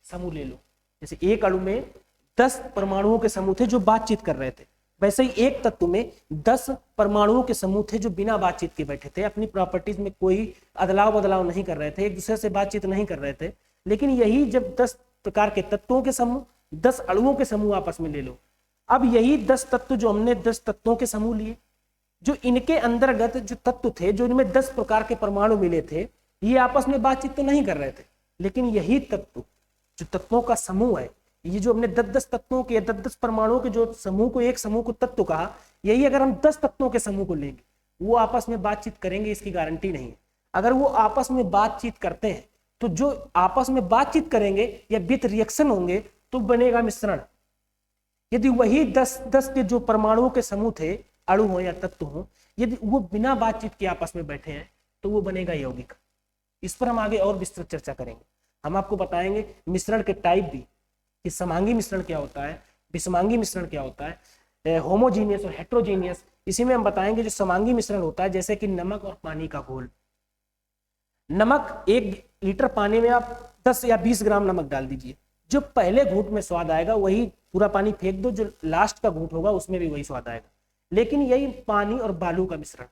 समूह ले लो, जैसे एक अणु में 10 परमाणुओं के समूह थे जो बातचीत कर रहे थे, वैसे ही एक तत्व में 10 परमाणुओं के समूह थे जो बिना बातचीत के बैठे थे, अपनी प्रॉपर्टीज में कोई अदलाव बदलाव नहीं कर रहे थे, एक दूसरे से बातचीत नहीं कर रहे थे। लेकिन यही जब 10 प्रकार के तत्वों के समूह, 10 अणुओं के समूह आपस में ले लो, अब यही 10 तत्व जो हमने 10 तत्वों के समूह लिए, जो इनके अंतर्गत जो तत्व थे, जो इनमें 10 प्रकार के परमाणु मिले थे, ये आपस में बातचीत तो नहीं कर रहे थे, लेकिन यही तत्व जो तत्वों का समूह है, ये जो हमने 10 तत्वों के 10 परमाणुओं के जो समूह को, एक समूह को तत्व कहा, यही अगर हम 10 तत्वों के समूह को लेंगे वो आपस में बातचीत करेंगे इसकी गारंटी नहीं है। अगर वो आपस में बातचीत करते हैं तो जो आपस में बातचीत करेंगे या विथ रिएक्शन होंगे तो बनेगा मिश्रण। यदि वही 10 के जो परमाणुओं के समूह थे, अणु हो या तत्व हो, यदि वो बिना बातचीत के आपस में बैठे हैं तो वो बनेगा यौगिक। इस पर हम आगे और विस्तृत चर्चा करेंगे। हम आपको बताएंगे मिश्रण के टाइप भी, कि समांगी मिश्रण क्या होता है, विषमांगी मिश्रण क्या होता है, होमोजीनियस और हेट्रोजीनियस। इसी में हम बताएंगे जो समांगी मिश्रण होता है, जैसे कि नमक और पानी का घोल। नमक 1 लीटर पानी में आप 10 या 20 ग्राम नमक डाल दीजिए, जो पहले घूंट में स्वाद आएगा वही पूरा पानी फेंक दो, जो लास्ट का घूंट होगा उसमें भी वही स्वाद आएगा। लेकिन यही पानी और बालू का मिश्रण,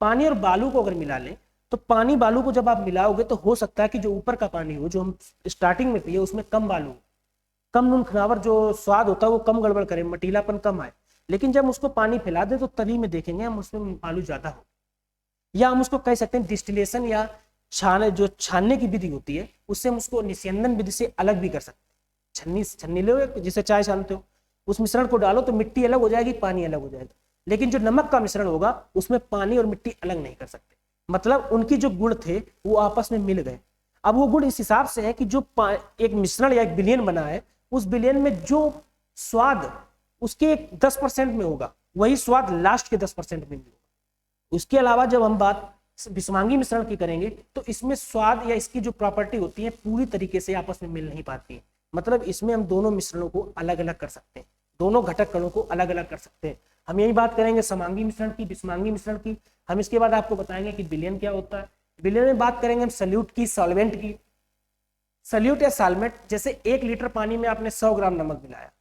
पानी और बालू को अगर मिला लें तो पानी बालू को जब आप मिलाओगे तो हो सकता है कि जो ऊपर का पानी हो, जो हम स्टार्टिंग में पिए, उसमें कम बालू, कम नून खनावर, जो स्वाद होता है वो कम गड़बड़ करे, मटीलापन कम आए। लेकिन जब हम उसको पानी फैला दे तो तरी में देखेंगे हम उसमें बालू ज्यादा हो, या हम उसको कह सकते हैं डिस्टिलेशन या छानने की विधि होती है, उससे हम उसको निस्यंदन विधि से अलग भी कर सकते हैं। छन्नी लो, जिसे चाय छानते हो, उस मिश्रण को डालो तो मिट्टी अलग हो जाएगी, पानी अलग हो जाएगा। लेकिन जो नमक का मिश्रण होगा उसमें पानी और मिट्टी अलग नहीं कर सकते, मतलब उनकी जो गुण थे वो आपस में मिल गए। अब वो गुण इस हिसाब से है कि जो एक मिश्रण या एक विलयन बना है, उस विलयन में जो स्वाद उसके 10% में होगा वही स्वाद लास्ट के 10% में भी होगा। उसके अलावा जब हम बात विषमांगी मिश्रण की करेंगे तो इसमें स्वाद या इसकी जो प्रॉपर्टी होती है पूरी तरीके से आपस में मिल नहीं पाती है। मतलब इसमें हम दोनों मिश्रणों को अलग अलग कर सकते हैं, दोनों घटक कणों को अलग अलग कर सकते हैं। हम यही बात करेंगे समांगी मिश्रण की, विषमांगी मिश्रण की। हम इसके बाद आपको बताएंगे कि विलयन क्या होता है। विलयन में बात करेंगे हम सल्यूट की, सॉल्वेंट की। सल्यूट या सॉल्वेंट, जैसे 1 लीटर पानी में आपने 100 ग्राम नमक मिलाया,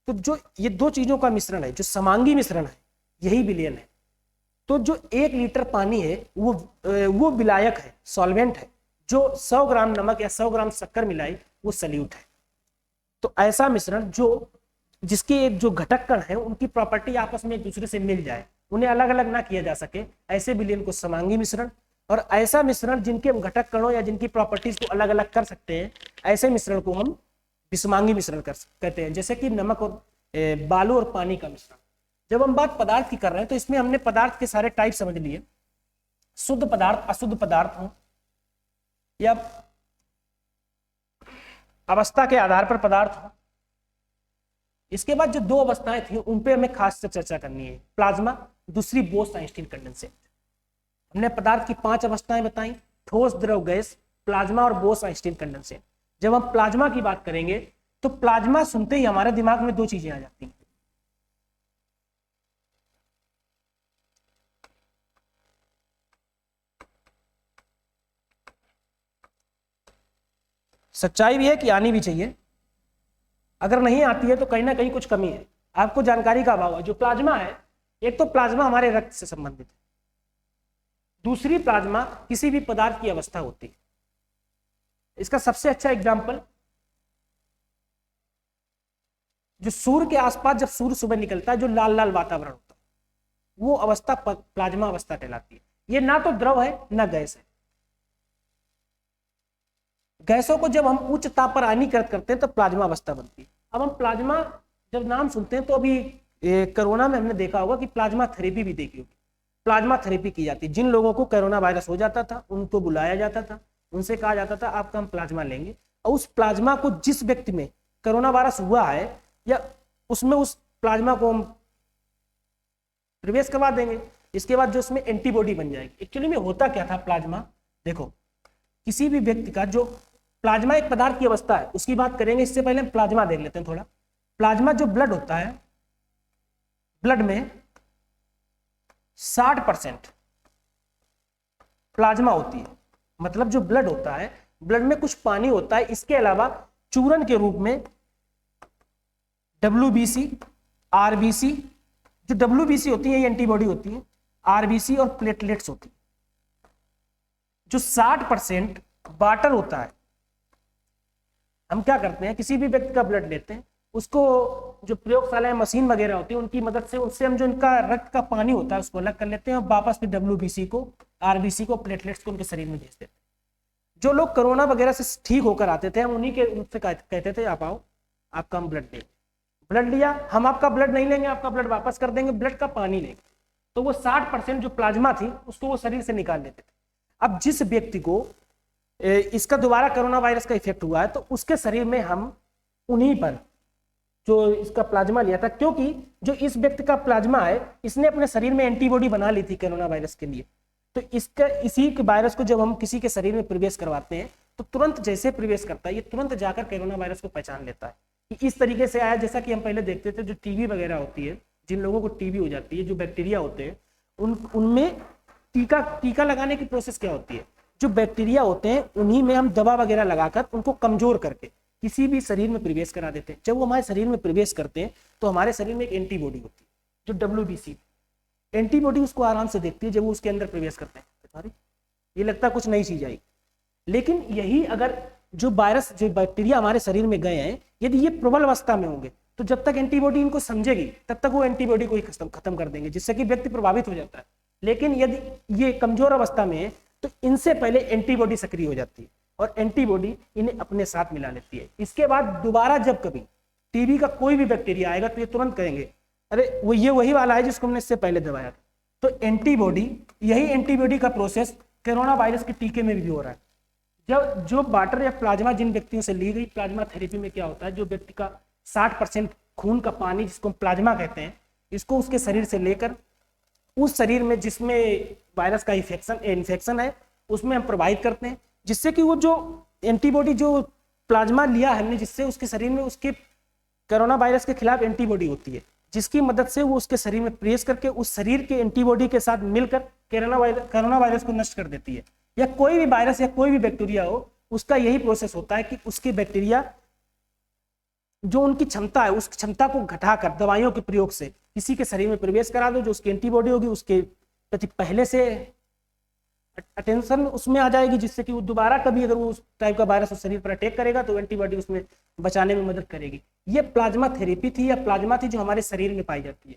तो जो ये दो चीजों का मिश्रण है, जो समांगी मिश्रण है, यही विलयन है। तो जो 1 लीटर पानी है वो विलायक है, सॉल्वेंट है। जो 100 ग्राम नमक या 100 ग्राम शक्कर मिलाई वो सल्यूट है। तो ऐसा मिश्रण जिसके जो घटक कण है उनकी प्रॉपर्टी आपस में एक दूसरे से मिल जाए, उन्हें अलग अलग ना किया जा सके, ऐसे विलयन को समांगी मिश्रण। और ऐसा मिश्रण जिनके घटक कणों या जिनकी प्रॉपर्टीज को अलग अलग कर सकते हैं, ऐसे मिश्रण को हम विषमांगी मिश्रण कहते हैं। जैसे कि नमक और बालू और पानी का मिश्रण। जब हम बात पदार्थ की कर रहे हैं तो इसमें हमने पदार्थ के सारे टाइप समझ लिए, शुद्ध पदार्थ, अशुद्ध पदार्थ हो या अवस्था के आधार पर पदार्थ हो। इसके बाद जो 2 अवस्थाएं थी उन पे हमें खास से चर्चा करनी है, प्लाज्मा, दूसरी बोस-आइंस्टीन कंडेंसेट। हमने पदार्थ की 5 अवस्थाएं बताई, ठोस, द्रव, गैस, प्लाज्मा और बोस-आइंस्टीन कंडेंसेट। जब हम प्लाज्मा की बात करेंगे तो प्लाज्मा सुनते ही हमारे दिमाग में 2 चीजें आ जाती हैं। सच्चाई भी है कि आनी भी चाहिए, अगर नहीं आती है तो कहीं ना कहीं कुछ कमी है, आपको जानकारी का अभाव है। जो प्लाज्मा है, एक तो प्लाज्मा हमारे रक्त से संबंधित है, दूसरी प्लाज्मा किसी भी पदार्थ की अवस्था होती है। इसका सबसे अच्छा एग्जाम्पल, जो सूर्य के आसपास जब सूर्य सुबह निकलता है, जो लाल लाल वातावरण होता है, वो अवस्था प्लाज्मा अवस्था कहलाती है। ये ना तो द्रव है ना गैस है। गैसों को जब हम उच्च ताप पर आयनीकृत करते हैं तो प्लाज्मा अवस्था बनती है। अब हम प्लाज्मा जब नाम सुनते हैं तो अभी कोरोना में हमने देखा होगा कि प्लाज्मा थेरेपी भी देखी होगी। प्लाज्मा थेरेपी की जाती है। जिन लोगों को कोरोना वायरस हो जाता था उनको बुलाया जाता था, उनसे कहा जाता था आपका हम प्लाज्मा लेंगे, और उस प्लाज्मा को जिस व्यक्ति में कोरोना वायरस हुआ है या उसमें उस प्लाज्मा को हम प्रवेश करवा देंगे। इसके बाद जो उसमें एंटीबॉडी बन जाएगी। एक्चुअली में होता क्या था प्लाज्मा, देखो किसी भी व्यक्ति का जो प्लाज्मा एक पदार्थ की अवस्था है उसकी बात करेंगे, इससे पहले हम प्लाज्मा देख लेते हैं थोड़ा। प्लाज्मा जो ब्लड होता है, ब्लड में 60% प्लाज्मा होती है। मतलब जो ब्लड होता है, ब्लड में कुछ पानी होता है, इसके अलावा चूरन के रूप में WBC, RBC, जो WBC होती है ये एंटीबॉडी होती है, RBC और प्लेटलेट्स होती है। जो 60% वाटर होता है, हम क्या करते हैं, किसी भी व्यक्ति का ब्लड लेते हैं, उसको जो प्रयोगशाला में मशीन वगैरह होती है उनकी मदद से उससे हम जो इनका रक्त का पानी होता है उसको अलग कर लेते हैं और वापस फिर WBC को, RBC को, प्लेटलेट्स को उनके शरीर में भेज देते हैं। जो लोग कोरोना वगैरह से ठीक होकर आते थे, हम उन्हीं के उनसे कहते थे आप आओ, आपका हम ब्लड लेंगे। ब्लड लिया, हम आपका ब्लड नहीं लेंगे, आपका ब्लड वापस कर देंगे, ब्लड का पानी लेंगे। तो वो 60% जो प्लाज्मा थी उसको वो शरीर से निकाल लेते थे। अब जिस व्यक्ति को इसका दोबारा कोरोना वायरस का इफेक्ट हुआ है तो उसके शरीर में हम उन्हीं पर जो इसका प्लाज्मा लिया था, क्योंकि जो इस व्यक्ति का प्लाज्मा है इसने अपने शरीर में एंटीबॉडी बना ली थी कोरोना वायरस के लिए। तो इसी वायरस को जब हम किसी के शरीर में प्रवेश करवाते हैं तो तुरंत जैसे प्रवेश करता है ये तुरंत जाकर कोरोना वायरस को पहचान लेता है कि इस तरीके से आया। जैसा कि हम पहले देखते थे, जो टीबी वगैरह होती है, जिन लोगों को टीबी हो जाती है, जो बैक्टीरिया होते हैं उनमें टीका लगाने की प्रोसेस क्या होती है, जो बैक्टीरिया होते हैं उन्हीं में हम दवा वगैरह लगाकर उनको कमजोर करके किसी भी शरीर में प्रवेश करा देते हैं। जब वो हमारे शरीर में प्रवेश करते हैं तो हमारे शरीर में एक एंटीबॉडी होती है जो WBC, एंटीबॉडी उसको आराम से देखती है। जब वो उसके अंदर प्रवेश करते हैं सॉरी ये लगता है कुछ नई चीज आई, लेकिन यही अगर जो वायरस, जो बैक्टीरिया हमारे शरीर में गए हैं, यदि ये प्रबल अवस्था में होंगे तो जब तक एंटीबॉडी इनको समझेगी तब तक वो एंटीबॉडी को ही खत्म कर देंगे, जिससे कि व्यक्ति प्रभावित हो जाता है। लेकिन यदि ये कमजोर अवस्था में है तो इनसे पहले एंटीबॉडी सक्रिय हो जाती है और एंटीबॉडी इन्हें अपने साथ मिला लेती है। इसके बाद दोबारा जब कभी टीबी का कोई भी बैक्टीरिया आएगा तो ये तुरंत कहेंगे अरे वो ये वही वाला है जिसको हमने इससे पहले दबाया था। तो एंटीबॉडी, यही एंटीबॉडी का प्रोसेस कोरोना वायरस के टीके में भी हो रहा है। जब जो वाटर या प्लाज्मा जिन व्यक्तियों से ली गई, प्लाज्मा थेरेपी में क्या होता है, जो व्यक्ति का 60% खून का पानी जिसको हम प्लाज्मा कहते हैं इसको उसके शरीर से लेकर उस शरीर में जिसमें वायरस का इन्फेक्शन है उसमें हम प्रवाहित करते हैं, जिससे कि वो जो एंटीबॉडी जो प्लाज्मा लिया हमने जिससे उसके शरीर में उसके कोरोना वायरस के खिलाफ एंटीबॉडी होती है, जिसकी मदद से वो उसके शरीर में प्रेस करके उस शरीर के एंटीबॉडी के साथ मिलकर कोरोना वायरस को नष्ट कर देती है। या कोई भी वायरस या कोई भी बैक्टीरिया हो, उसका यही प्रोसेस होता है कि उसके बैक्टीरिया जो उनकी क्षमता है उस क्षमता को घटाकर दवाइयों के प्रयोग से किसी के शरीर में प्रवेश करा दो, जो उसकी एंटीबॉडी होगी उसके प्रति पहले से अटेंशन उसमें आ जाएगी, जिससे कि वो दोबारा कभी अगर वो उस टाइप का वायरस उस शरीर पर अटैक करेगा तो एंटीबॉडी उसमें बचाने में मदद करेगी। ये प्लाज्मा थेरेपी थी या प्लाज्मा थी जो हमारे शरीर में पाई जाती है।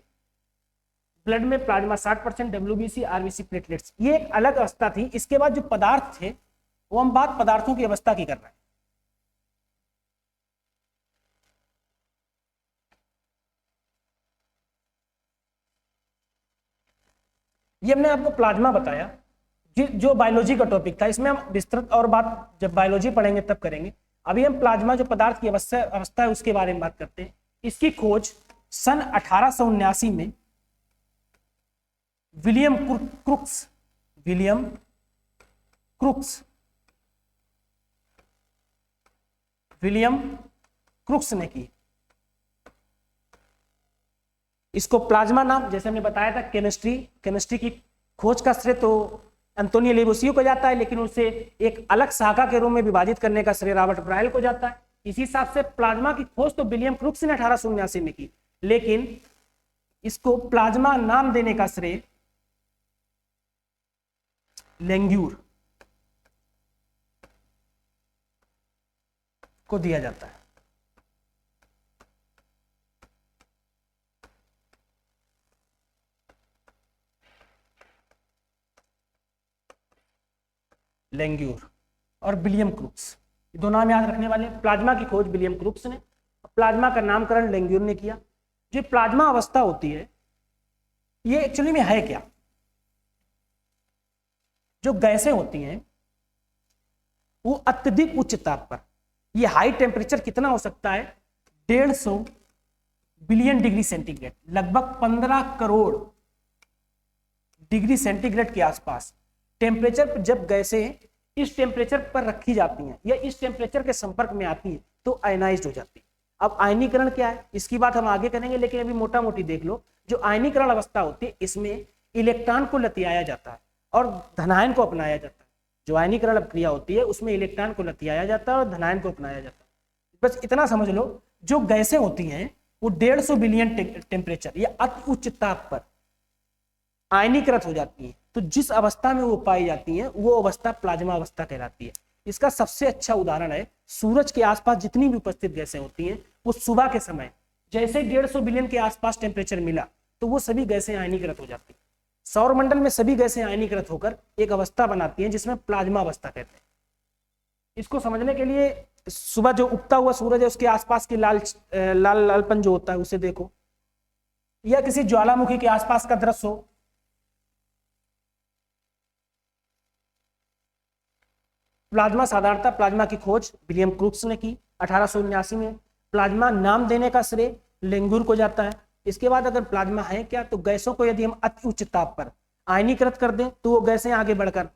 ब्लड में प्लाज्मा 60%, WBC, RBC, प्लेटलेट्स, ये एक अलग अवस्था थी। इसके बाद जो पदार्थ थे वो हम बात पदार्थों की अवस्था की कर रहे हैं। ये हमने आपको प्लाज्मा बताया जो बायोलॉजी का टॉपिक था, इसमें हम विस्तृत और बात जब बायोलॉजी पढ़ेंगे तब करेंगे। अभी हम प्लाज्मा जो पदार्थ की अवस्था है उसके बारे में बात करते हैं। इसकी खोज सन 1879 में विलियम क्रुक्स ने की। इसको प्लाज्मा नाम, जैसे हमने बताया था, केमिस्ट्री की खोज का श्रेय तो एंटोनियो लेवोसियो को जाता है, लेकिन उसे एक अलग शाखा के रूप में विभाजित करने का श्रेय रॉबर्ट ब्रायल को जाता है। इसी हिसाब से प्लाज्मा की खोज तो विलियम क्रुक्स ने 1879 में की, लेकिन इसको प्लाज्मा नाम देने का श्रेय लेंग्यूर को दिया जाता है। लेंग्यूर और विलियम क्रुक्स, दो नाम याद रखने वाले। प्लाज्मा की खोज विलियम क्रुक्स ने, प्लाज्मा का नामकरण लेंग्यूर ने किया। जो प्लाज्मा अवस्था होती है ये एक्चुअली में है क्या? जो गैसें होती हैं वो अत्यधिक उच्च ताप पर, ये हाई टेम्परेचर कितना हो सकता है? 150 बिलियन डिग्री सेंटीग्रेड, लगभग 15 करोड़ डिग्री सेंटीग्रेड के आसपास टेम्परेचर पर जब गैसें इस टेम्परेचर पर रखी जाती हैं या इस टेम्परेचर के संपर्क में आती है तो आयनाइज्ड हो जाती है। अब आयनीकरण क्या है इसकी बात हम आगे करेंगे, लेकिन अभी मोटा मोटी देख लो। जो आयनीकरण अवस्था होती है इसमें इलेक्ट्रॉन को लतियाया जाता है और धनायन को अपनाया जाता है। जो आयनीकरण प्रक्रिया होती है उसमें इलेक्ट्रॉन को लतियाया जाता है और धनायन को अपनाया जाता है। बस इतना समझ लो, जो गैसें होती हैं वो 150 बिलियन टेम्परेचर या अति उच्च ताप पर आयनीकृत हो जाती है। तो जिस अवस्था में वो पाई जाती हैं वो अवस्था प्लाज्मा अवस्था कहलाती है। इसका सबसे अच्छा उदाहरण है सूरज के आसपास जितनी भी उपस्थित गैसें होती हैं वो सुबह के समय जैसे 150 बिलियन के आसपास टेम्परेचर मिला तो वो सभी गैसें आयनीकृत हो जाती हैं। सौर मंडल में सभी गैसें आयनीकृत होकर एक अवस्था बनाती हैं जिसमें प्लाज्मा अवस्था कहते हैं। इसको समझने के लिए सुबह जो उगता हुआ सूरज है उसके आसपास के लालपन जो होता है उसे देखो, या किसी ज्वालामुखी के आसपास का दृश्य हो। प्लाज्मा साधारणतः प्लाज्मा की खोज विलियम क्रुक्स ने की 1879 में। प्लाज्मा नाम देने का श्रेय लेंगुर को जाता है। इसके बाद अगर प्लाज्मा है क्या, तो गैसों को यदि हम अति उच्च ताप पर आयनीकृत कर दें तो वो गैसें आगे बढ़कर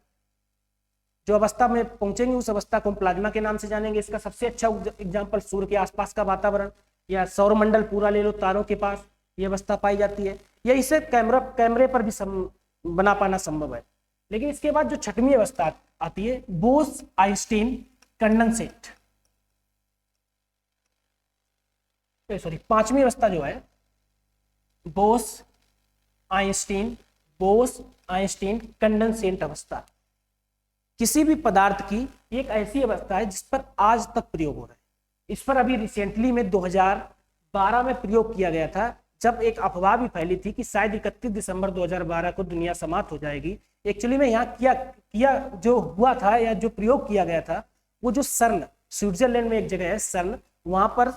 जो अवस्था में पहुंचेंगी उस अवस्था को हम प्लाज्मा के नाम से जानेंगे। इसका सबसे अच्छा एग्जाम्पल सूर्य के आसपास का वातावरण या सौरमंडल पूरा ले लो, तारों के पास ये अवस्था पाई जाती है। या इसे कैमरे पर भी बना पाना संभव है। लेकिन इसके बाद जो छठवीं अवस्था आती है बोस आइंस्टीन कंडेंसेट, सॉरी पांचवी अवस्था जो है बोस आइंस्टीन कंडेंसेट अवस्था। किसी भी पदार्थ की एक ऐसी अवस्था है जिस पर आज तक प्रयोग हो रहा है। इस पर अभी रिसेंटली में 2012 में प्रयोग किया गया था, जब एक अफवाह भी फैली थी कि शायद 31 दिसंबर 2012 को दुनिया समाप्त हो जाएगी। एक्चुअली में यहाँ किया जो हुआ था या जो प्रयोग किया गया था वो जो सर्न, स्विट्जरलैंड में एक जगह है सर्न, वहां पर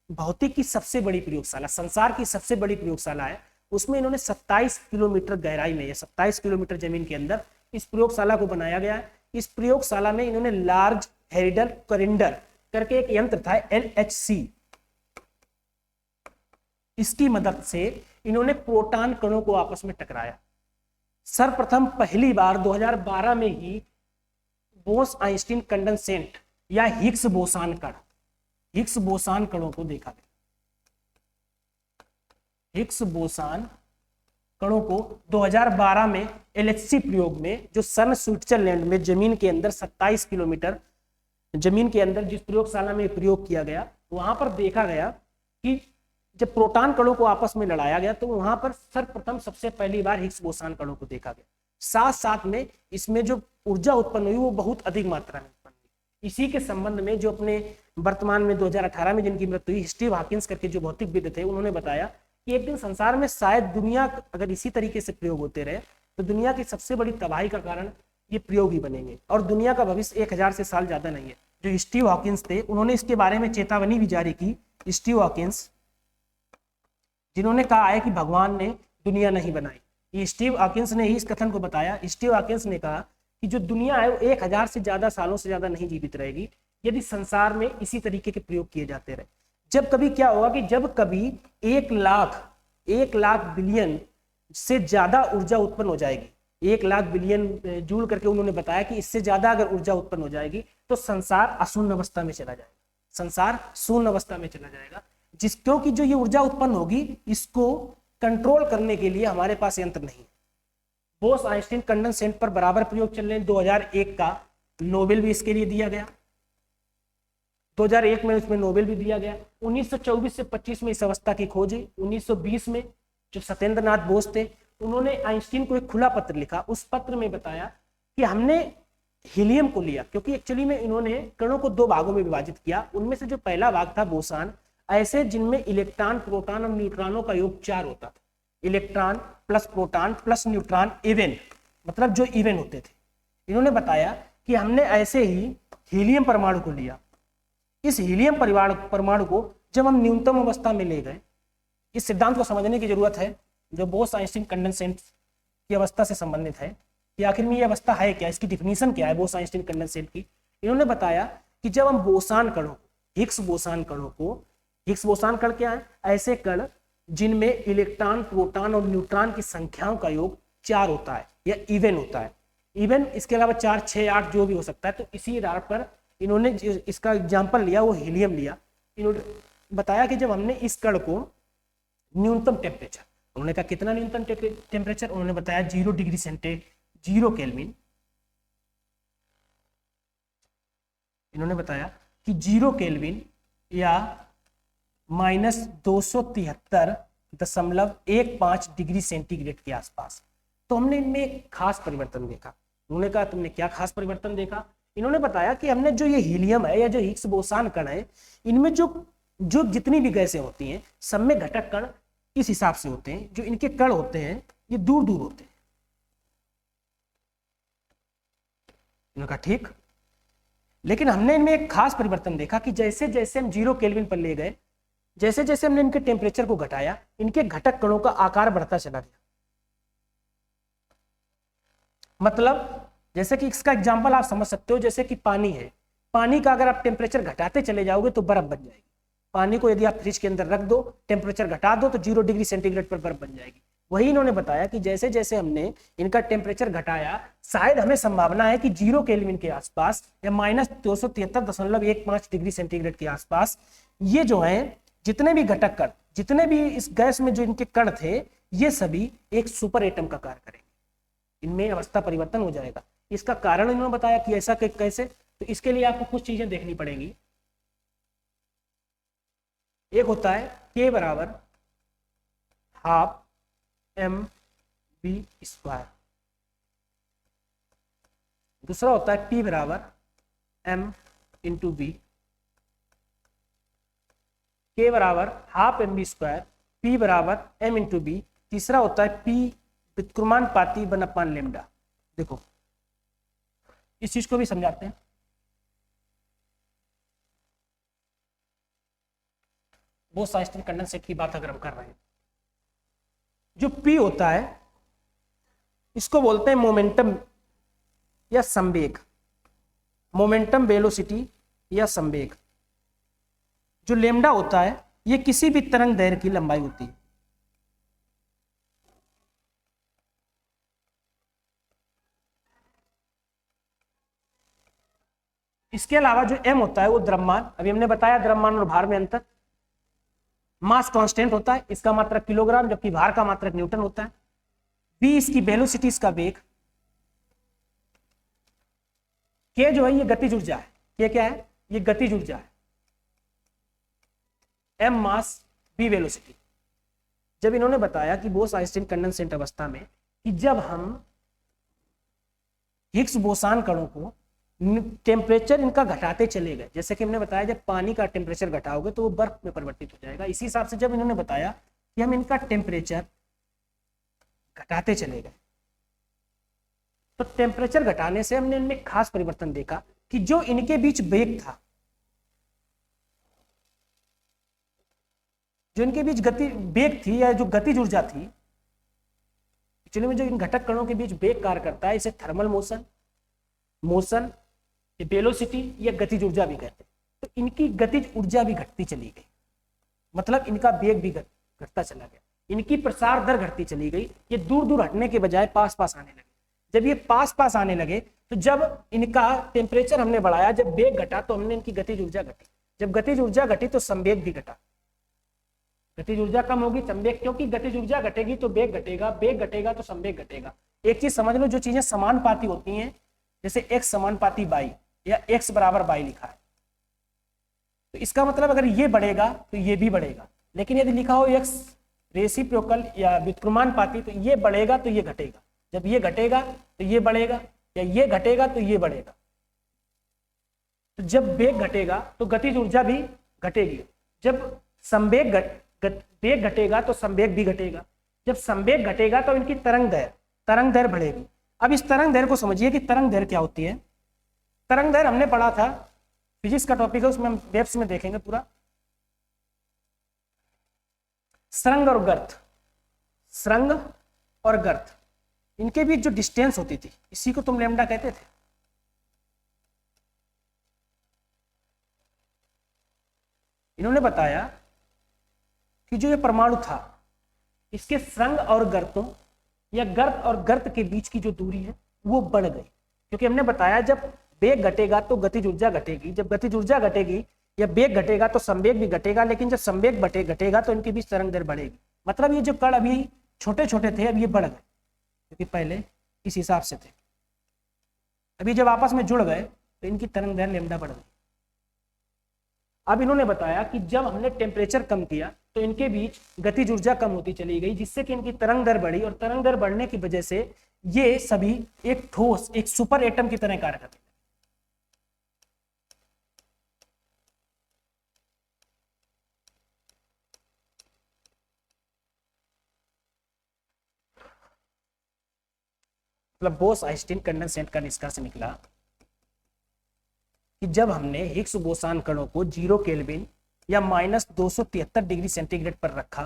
भौतिक की सबसे बड़ी प्रयोगशाला, संसार की सबसे बड़ी प्रयोगशाला है। उसमें इन्होंने 27 किलोमीटर गहराई में या 27 किलोमीटर जमीन के अंदर इस प्रयोगशाला को बनाया गया है। इस प्रयोगशाला में इन्होंने लार्ज हेरिडल करिंडर करके एक यंत्र था LHC, इसकी मदद से इन्होंने प्रोटॉन कणों को आपस में टकराया। सर्वप्रथम पहली बार 2012 में ही बोस आइंस्टीन कंडेंसेट या हिग्स बोसान कणों को देखा गया। हिग्स बोसान कणों को 2012 में एलएचसी प्रयोग में, जो सन स्विट्जरलैंड में जमीन के अंदर 27 किलोमीटर जमीन के अंदर जिस प्रयोगशाला में प्रयोग किया गया, वहां पर देखा गया कि जब प्रोटॉन कणों को आपस में लड़ाया गया तो वहां पर सर्वप्रथम सबसे पहली बार हिग्स बोसान कणों को देखा गया। साथ साथ में इसमें जो ऊर्जा उत्पन्न हुई वो बहुत अधिक मात्रा में उत्पन्न हुई। इसी के संबंध में जो अपने वर्तमान में 2018 में जिनकी मृत्यु हुई, स्टीव हॉकिंस करके जो भौतिकविद थे, उन्होंने बताया कि एक दिन संसार में शायद दुनिया अगर इसी तरीके से प्रयोग होते रहे तो दुनिया की सबसे बड़ी तबाही का कारण ये प्रयोग ही बनेंगे और दुनिया का भविष्य 1000 से साल ज्यादा नहीं है। जो स्टीव हॉकिंस थे, उन्होंने इसके बारे में चेतावनी भी जारी की। स्टीव हॉकिंस, जिन्होंने कहा है कि भगवान ने दुनिया नहीं बनाई, ये स्टीव हॉकिंस ने ही इस कथन को बताया। स्टीव हॉकिंस ने कहा कि जो दुनिया है वो 1000 से ज्यादा सालों से ज्यादा नहीं जीवित रहेगी यदि संसार में इसी तरीके के प्रयोग किए जाते रहे। जब कभी क्या होगा कि जब कभी 1 लाख बिलियन से ज्यादा ऊर्जा उत्पन्न हो जाएगी, 1 लाख बिलियन जूल करके उन्होंने बताया कि इससे ज्यादा अगर ऊर्जा उत्पन्न हो जाएगी तो संसार अशून्य अवस्था में चला जाएगा, संसार शून्य अवस्था में चला जाएगा। क्योंकि जो ये ऊर्जा उत्पन्न होगी इसको कंट्रोल करने के लिए हमारे पास यंत्र नहीं। बोस आइंस्टीन कंडेंसेट पर बराबर प्रयोग चल रहे हैं। 2001 का नोबेल भी इसके लिए दिया गया, 2001 में उसमें नोबेल भी दिया गया। 1924 से 25 में इस अवस्था की खोज हुई। 1920 में जो सत्येंद्र नाथ बोस थे, उन्होंने आइंस्टीन को एक खुला पत्र लिखा। उस पत्र में बताया कि हमने हीलियम को लिया, क्योंकि एक्चुअली में इन्होंने कणों को 2 भागों में विभाजित किया। उनमें से जो पहला भाग था बोसान, ऐसे जिनमें इलेक्ट्रॉन, प्रोटॉन और न्यूट्रॉनों का योग 4 होता था। Electron plus proton plus neutron even, मतलब जो इवन होते थे। इन्होंने बताया कि हमने ऐसे ही हीलियम परमाणु को लिया। इस हीलियम परमाणु को जब हम न्यूनतम अवस्था में ले गए, इस सिद्धांत को समझने की जरूरत है जो बोस आइंस्टीन कंडेंसेट की अवस्था से संबंधित है कि आखिर में ये अवस्था है क्या, इसकी डिफिनीशन क्या है बोस आइंस्टीन कंडेंसेट की। इन्होंने बताया कि जब हम बोसान कणों, हिग्स बोसान कणों को, हिग्स बोसान कण क्या है, ऐसे कण जिनमें इलेक्ट्रॉन, प्रोटॉन और न्यूट्रॉन की संख्याओं का योग 4 होता है या इवन होता है। इवन इसके अलावा 4, 6, 8 जो भी हो सकता है। तो इसी आधार पर इन्होंने इसका एग्जाम्पल लिया, वो हीलियम लिया। इन्होंने बताया कि जब हमने इस कण को न्यूनतम टेम्परेचर, उन्होंने कहा कितना न्यूनतम टेम्परेचर, उन्होंने बताया 0 डिग्री सेंटीग्रेड, 0 केल्विन। इन्होंने बताया कि 0 केल्विन या -273.15 डिग्री सेंटीग्रेड के आसपास। तो हमने इनमें एक खास परिवर्तन देखा। उन्होंने कहा तुमने क्या खास परिवर्तन देखा। इन्होंने बताया कि हमने जो ये हीलियम है या जो हिग्स बोसान कण है, इनमें जो जितनी भी गैसें होती हैं सब में घटक कण इस हिसाब से होते हैं। जो इनके कण होते हैं ये दूर दूर होते हैं। इन्होंने कहा ठीक, लेकिन हमने इनमें एक खास परिवर्तन देखा कि जैसे जैसे हम 0 केल्विन पर ले गए, जैसे जैसे हमने इनके टेम्परेचर को घटाया, इनके घटक कणों का आकार बढ़ता चला गया। मतलब जैसे कि इसका एग्जांपल आप समझ सकते हो, जैसे कि पानी है, पानी का अगर आप टेम्परेचर घटाते चले जाओगे तो बर्फ बन जाएगी। पानी को यदि आप फ्रिज के अंदर रख दो, टेम्परेचर घटा दो तो 0 डिग्री सेंटीग्रेड पर बर्फ बन जाएगी। वही इन्होंने बताया कि जैसे जैसे हमने इनका टेम्परेचर घटाया, शायद हमें संभावना है कि 0 केल्विन के आसपास या -273.15 डिग्री सेंटीग्रेड के आसपास ये जो है जितने भी घटक कण, जितने भी इस गैस में जो इनके कण थे, ये सभी एक सुपर एटम का कार्य करेंगे। इनमें अवस्था परिवर्तन हो जाएगा। इसका कारण इन्होंने बताया कि ऐसा कैसे, तो इसके लिए आपको कुछ चीजें देखनी पड़ेंगी। एक होता है K बराबर हाफ mv², दूसरा होता है P बराबर m इंटू v, K बराबर हाफ mv², P बराबर m इंटू v, तीसरा होता है P व्युत्क्रमानुपाती 1/λ। देखो इस चीज को भी समझाते हैं। बोस आइंस्टीन कंडेंसेट की बात अगर हम कर रहे हैं, जो P होता है इसको बोलते हैं मोमेंटम या संवेग, मोमेंटम वेलोसिटी या संवेग। जो लेमडा होता है ये किसी भी तरंग दैर्घ्य की लंबाई होती है। इसके अलावा जो m होता है वो द्रव्यमान, अभी हमने बताया द्रव्यमान और भार में अंतर। मास कांस्टेंट होता है, इसका मात्रक किलोग्राम, जबकि भार का मात्रक न्यूटन होता है। v इसकी वेलोसिटी, इसका वेग। k जो है ये गतिज ऊर्जा है, ये क्या है, ये गतिज ऊर्जा है। m मास, v वेलोसिटी। जब इन्होंने बताया कि बोस आइंस्टीन कंडेंसेट अवस्था में कि जब हम हिग्स बोसान कणों को टेम्परेचर इनका घटाते चले गए, जैसे कि हमने बताया जब पानी का टेम्परेचर घटाओगे तो वो बर्फ में परिवर्तित हो जाएगा, इसी हिसाब से जब इन्होंने बताया कि हम इनका टेम्परेचर घटाते चले गए तो टेम्परेचर घटाने से हमने इनमें खास परिवर्तन देखा कि जो इनके बीच वेग था, जो इनके बीच गति वेग थी या जो गतिज ऊर्जा थी, एक्चुअली में जो इन घटक कणों के बीच वेग कार्य करता है इसे थर्मल मोशन, मोशन, वेलोसिटी या गतिज ऊर्जा भी कहते हैं। तो इनकी गतिज ऊर्जा भी घटती चली गई, मतलब इनका वेग भी घटता चला गया, इनकी प्रसार दर घटती चली गई। ये दूर दूर हटने के बजाय पास पास आने लगे। जब ये पास पास आने लगे तो जब इनका टेम्परेचर हमने बढ़ाया, जब वेग घटा तो हमने इनकी गतिज ऊर्जा घटी, जब गतिज ऊर्जा घटी तो संवेग भी घटा। गतिज ऊर्जा कम होगी, संवेग, क्योंकि गतिज ऊर्जा घटेगी तो वेग घटेगा, वेग घटेगा तो संवेग घटेगा। एक चीज समझ लो, जो चीजें समानुपाती होती हैं, जैसे x समानुपाती y या x बराबर y लिखा है, तो इसका मतलब अगर ये बढ़ेगा तो ये भी बढ़ेगा। लेकिन यदि लिखा हो x रेसिप्रोकल या व्युत्क्रमानुपाती तो ये बढ़ेगा तो ये घटेगा, जब ये घटेगा तो ये बढ़ेगा, या ये घटेगा तो ये बढ़ेगा। तो जब वेग घटेगा तो गतिज ऊर्जा भी घटेगी, जब संवेग वेग घटेगा तो संवेग भी घटेगा, जब संवेग घटेगा तो इनकी तरंग दैर्घ्य बढ़ेगी। अब इस तरंग दैर्घ्य को समझिए कि तरंग दैर्घ्य क्या होती है। तरंग दैर्घ्य हमने पढ़ा था, फिजिक्स का टॉपिक है, उसमें हम डेप्थ में देखेंगे पूरा। सुरंग और गर्त, सुरंग और गर्त, इनके बीच जो डिस्टेंस होती थी इसी को तुम लैम्डा कहते थे। इन्होंने बताया कि जो ये परमाणु था इसके सुरंग और गर्तों या गर्त और गर्त के बीच की जो दूरी है वो बढ़ गई, क्योंकि हमने बताया जब वेग घटेगा तो गतिज ऊर्जा घटेगी, जब गतिज ऊर्जा घटेगी या वेग घटेगा तो संवेग भी घटेगा, लेकिन जब संवेग घटेगा तो इनके बीच तरंग दैर्घ्य बढ़ेगी। मतलब ये जो कण अभी छोटे छोटे थे अब ये बढ़ गए, क्योंकि पहले इस हिसाब से थे, अभी जब आपस में जुड़ गए तो इनकी तरंग दैर्घ्य लैम्डा बढ़ गई। अब इन्होंने बताया कि जब हमने टेम्परेचर कम किया तो इनके बीच गतिज ऊर्जा कम होती चली गई, जिससे कि इनकी तरंग दैर्घ्य बढ़ी, और तरंग दैर्घ्य बढ़ने की वजह से ये सभी एक ठोस, एक सुपर एटम की तरह कार्य करते हैं। मतलब बोस आइंस्टीन कंडेंसेट का निष्कर्ष निकला कि जब हमने हिग्स बोसान कणों को 0 केल्विन या -273 डिग्री सेंटीग्रेड पर रखा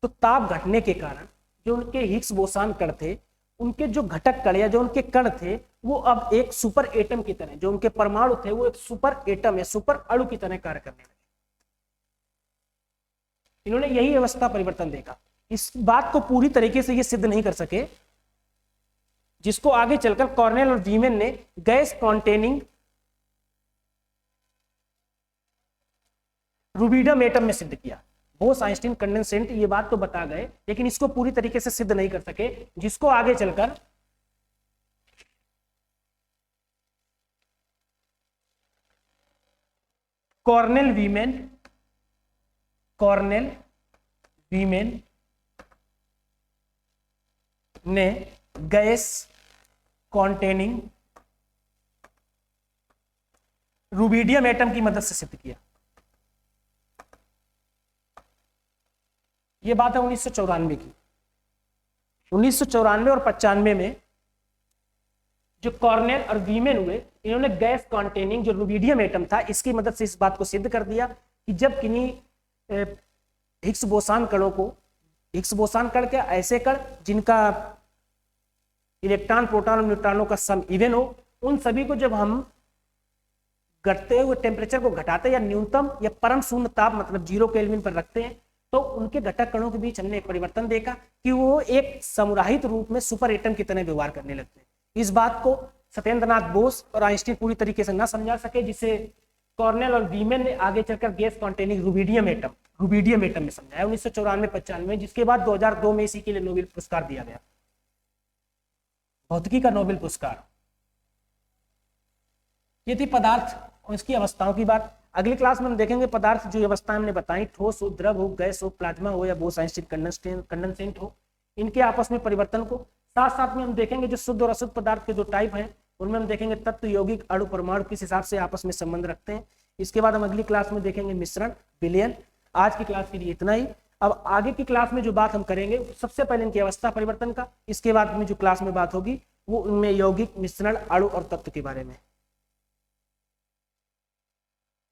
तो ताप घटने के कारण जो उनके हिग्स बोसान कण थे, उनके जो घटक कण या जो उनके कण थे वो अब एक सुपर एटम की तरह, जो उनके परमाणु थे वो एक सुपर एटम या सुपर अणु की तरह कार्य करने लगे। इन्होंने यही अवस्था परिवर्तन देखा। इस बात को पूरी तरीके से ये सिद्ध नहीं कर सके, जिसको आगे चलकर कॉर्नेल और वीमेन ने गैस कॉन्टेनिंग रूबिडियम एटम में सिद्ध किया। बोस आइंस्टीन कंडेंसेट ये बात तो बता गए, लेकिन इसको पूरी तरीके से सिद्ध नहीं कर सके, जिसको आगे चलकर कॉर्नेल वीमेन ने गैस कॉन्टेनिंग रूबिडियम एटम की मदद से सिद्ध किया। ये बात है 1994 की। 1994 और 95 में जो कॉर्नेल और वीमेन हुए, इन्होंने गैस कॉन्टेनिंग जो रूबिडियम एटम था इसकी मदद से इस बात को सिद्ध कर दिया कि जब किन्हीं हिग्स बोसान कणों को, हिग्स बोसान कण के ऐसे कण जिनका इलेक्ट्रॉन, प्रोटॉन और न्यूट्रॉनों का सम इवन हो, उन सभी को जब हम घटते हुए टेम्परेचर को घटाते या न्यूनतम या परम शून्य ताप मतलब 0 केल्विन पर रखते हैं तो उनके घटक कणों के बीच हमने एक परिवर्तन देखा कि वो एक समूहित रूप में सुपर एटम की तरह व्यवहार करने लगते हैं। इस बात को सत्येंद्रनाथ बोस और आइंस्टीन पूरी तरीके से ना समझा सके, जिसे कॉर्नेल और वीमेन ने आगे चलकर गैस कॉन्टेनिंग रुबिडियम एटम में समझाया 1994-95 में, जिसके बाद 2002 में इसी के लिए नोबेल पुरस्कार दिया गया, भौतिकी का नोबेल पुरस्कार। ये थी पदार्थ और इसकी अवस्थाओं की बात। अगली क्लास में हम देखेंगे पदार्थ जो अवस्थाएं हमने बताई, ठोस हो, द्रव हो, गैस हो, प्लाज्मा हो या बोस आइंस्टीन कंडेंसेंट हो, इनके आपस में परिवर्तन को। साथ साथ में हम देखेंगे जो शुद्ध और अशुद्ध पदार्थ के जो टाइप हैं उनमें हम देखेंगे तत्व, यौगिक, अणु, परमाणु किस हिसाब से आपस में संबंध रखते हैं। इसके बाद हम अगली क्लास में देखेंगे मिश्रण, विलयन। आज की क्लास के लिए इतना ही। अब आगे की क्लास में जो बात हम करेंगे सबसे पहले इनकी अवस्था परिवर्तन का, इसके बाद में जो क्लास में बात होगी वो उनमें यौगिक, मिश्रण, अणु और तत्व के बारे में।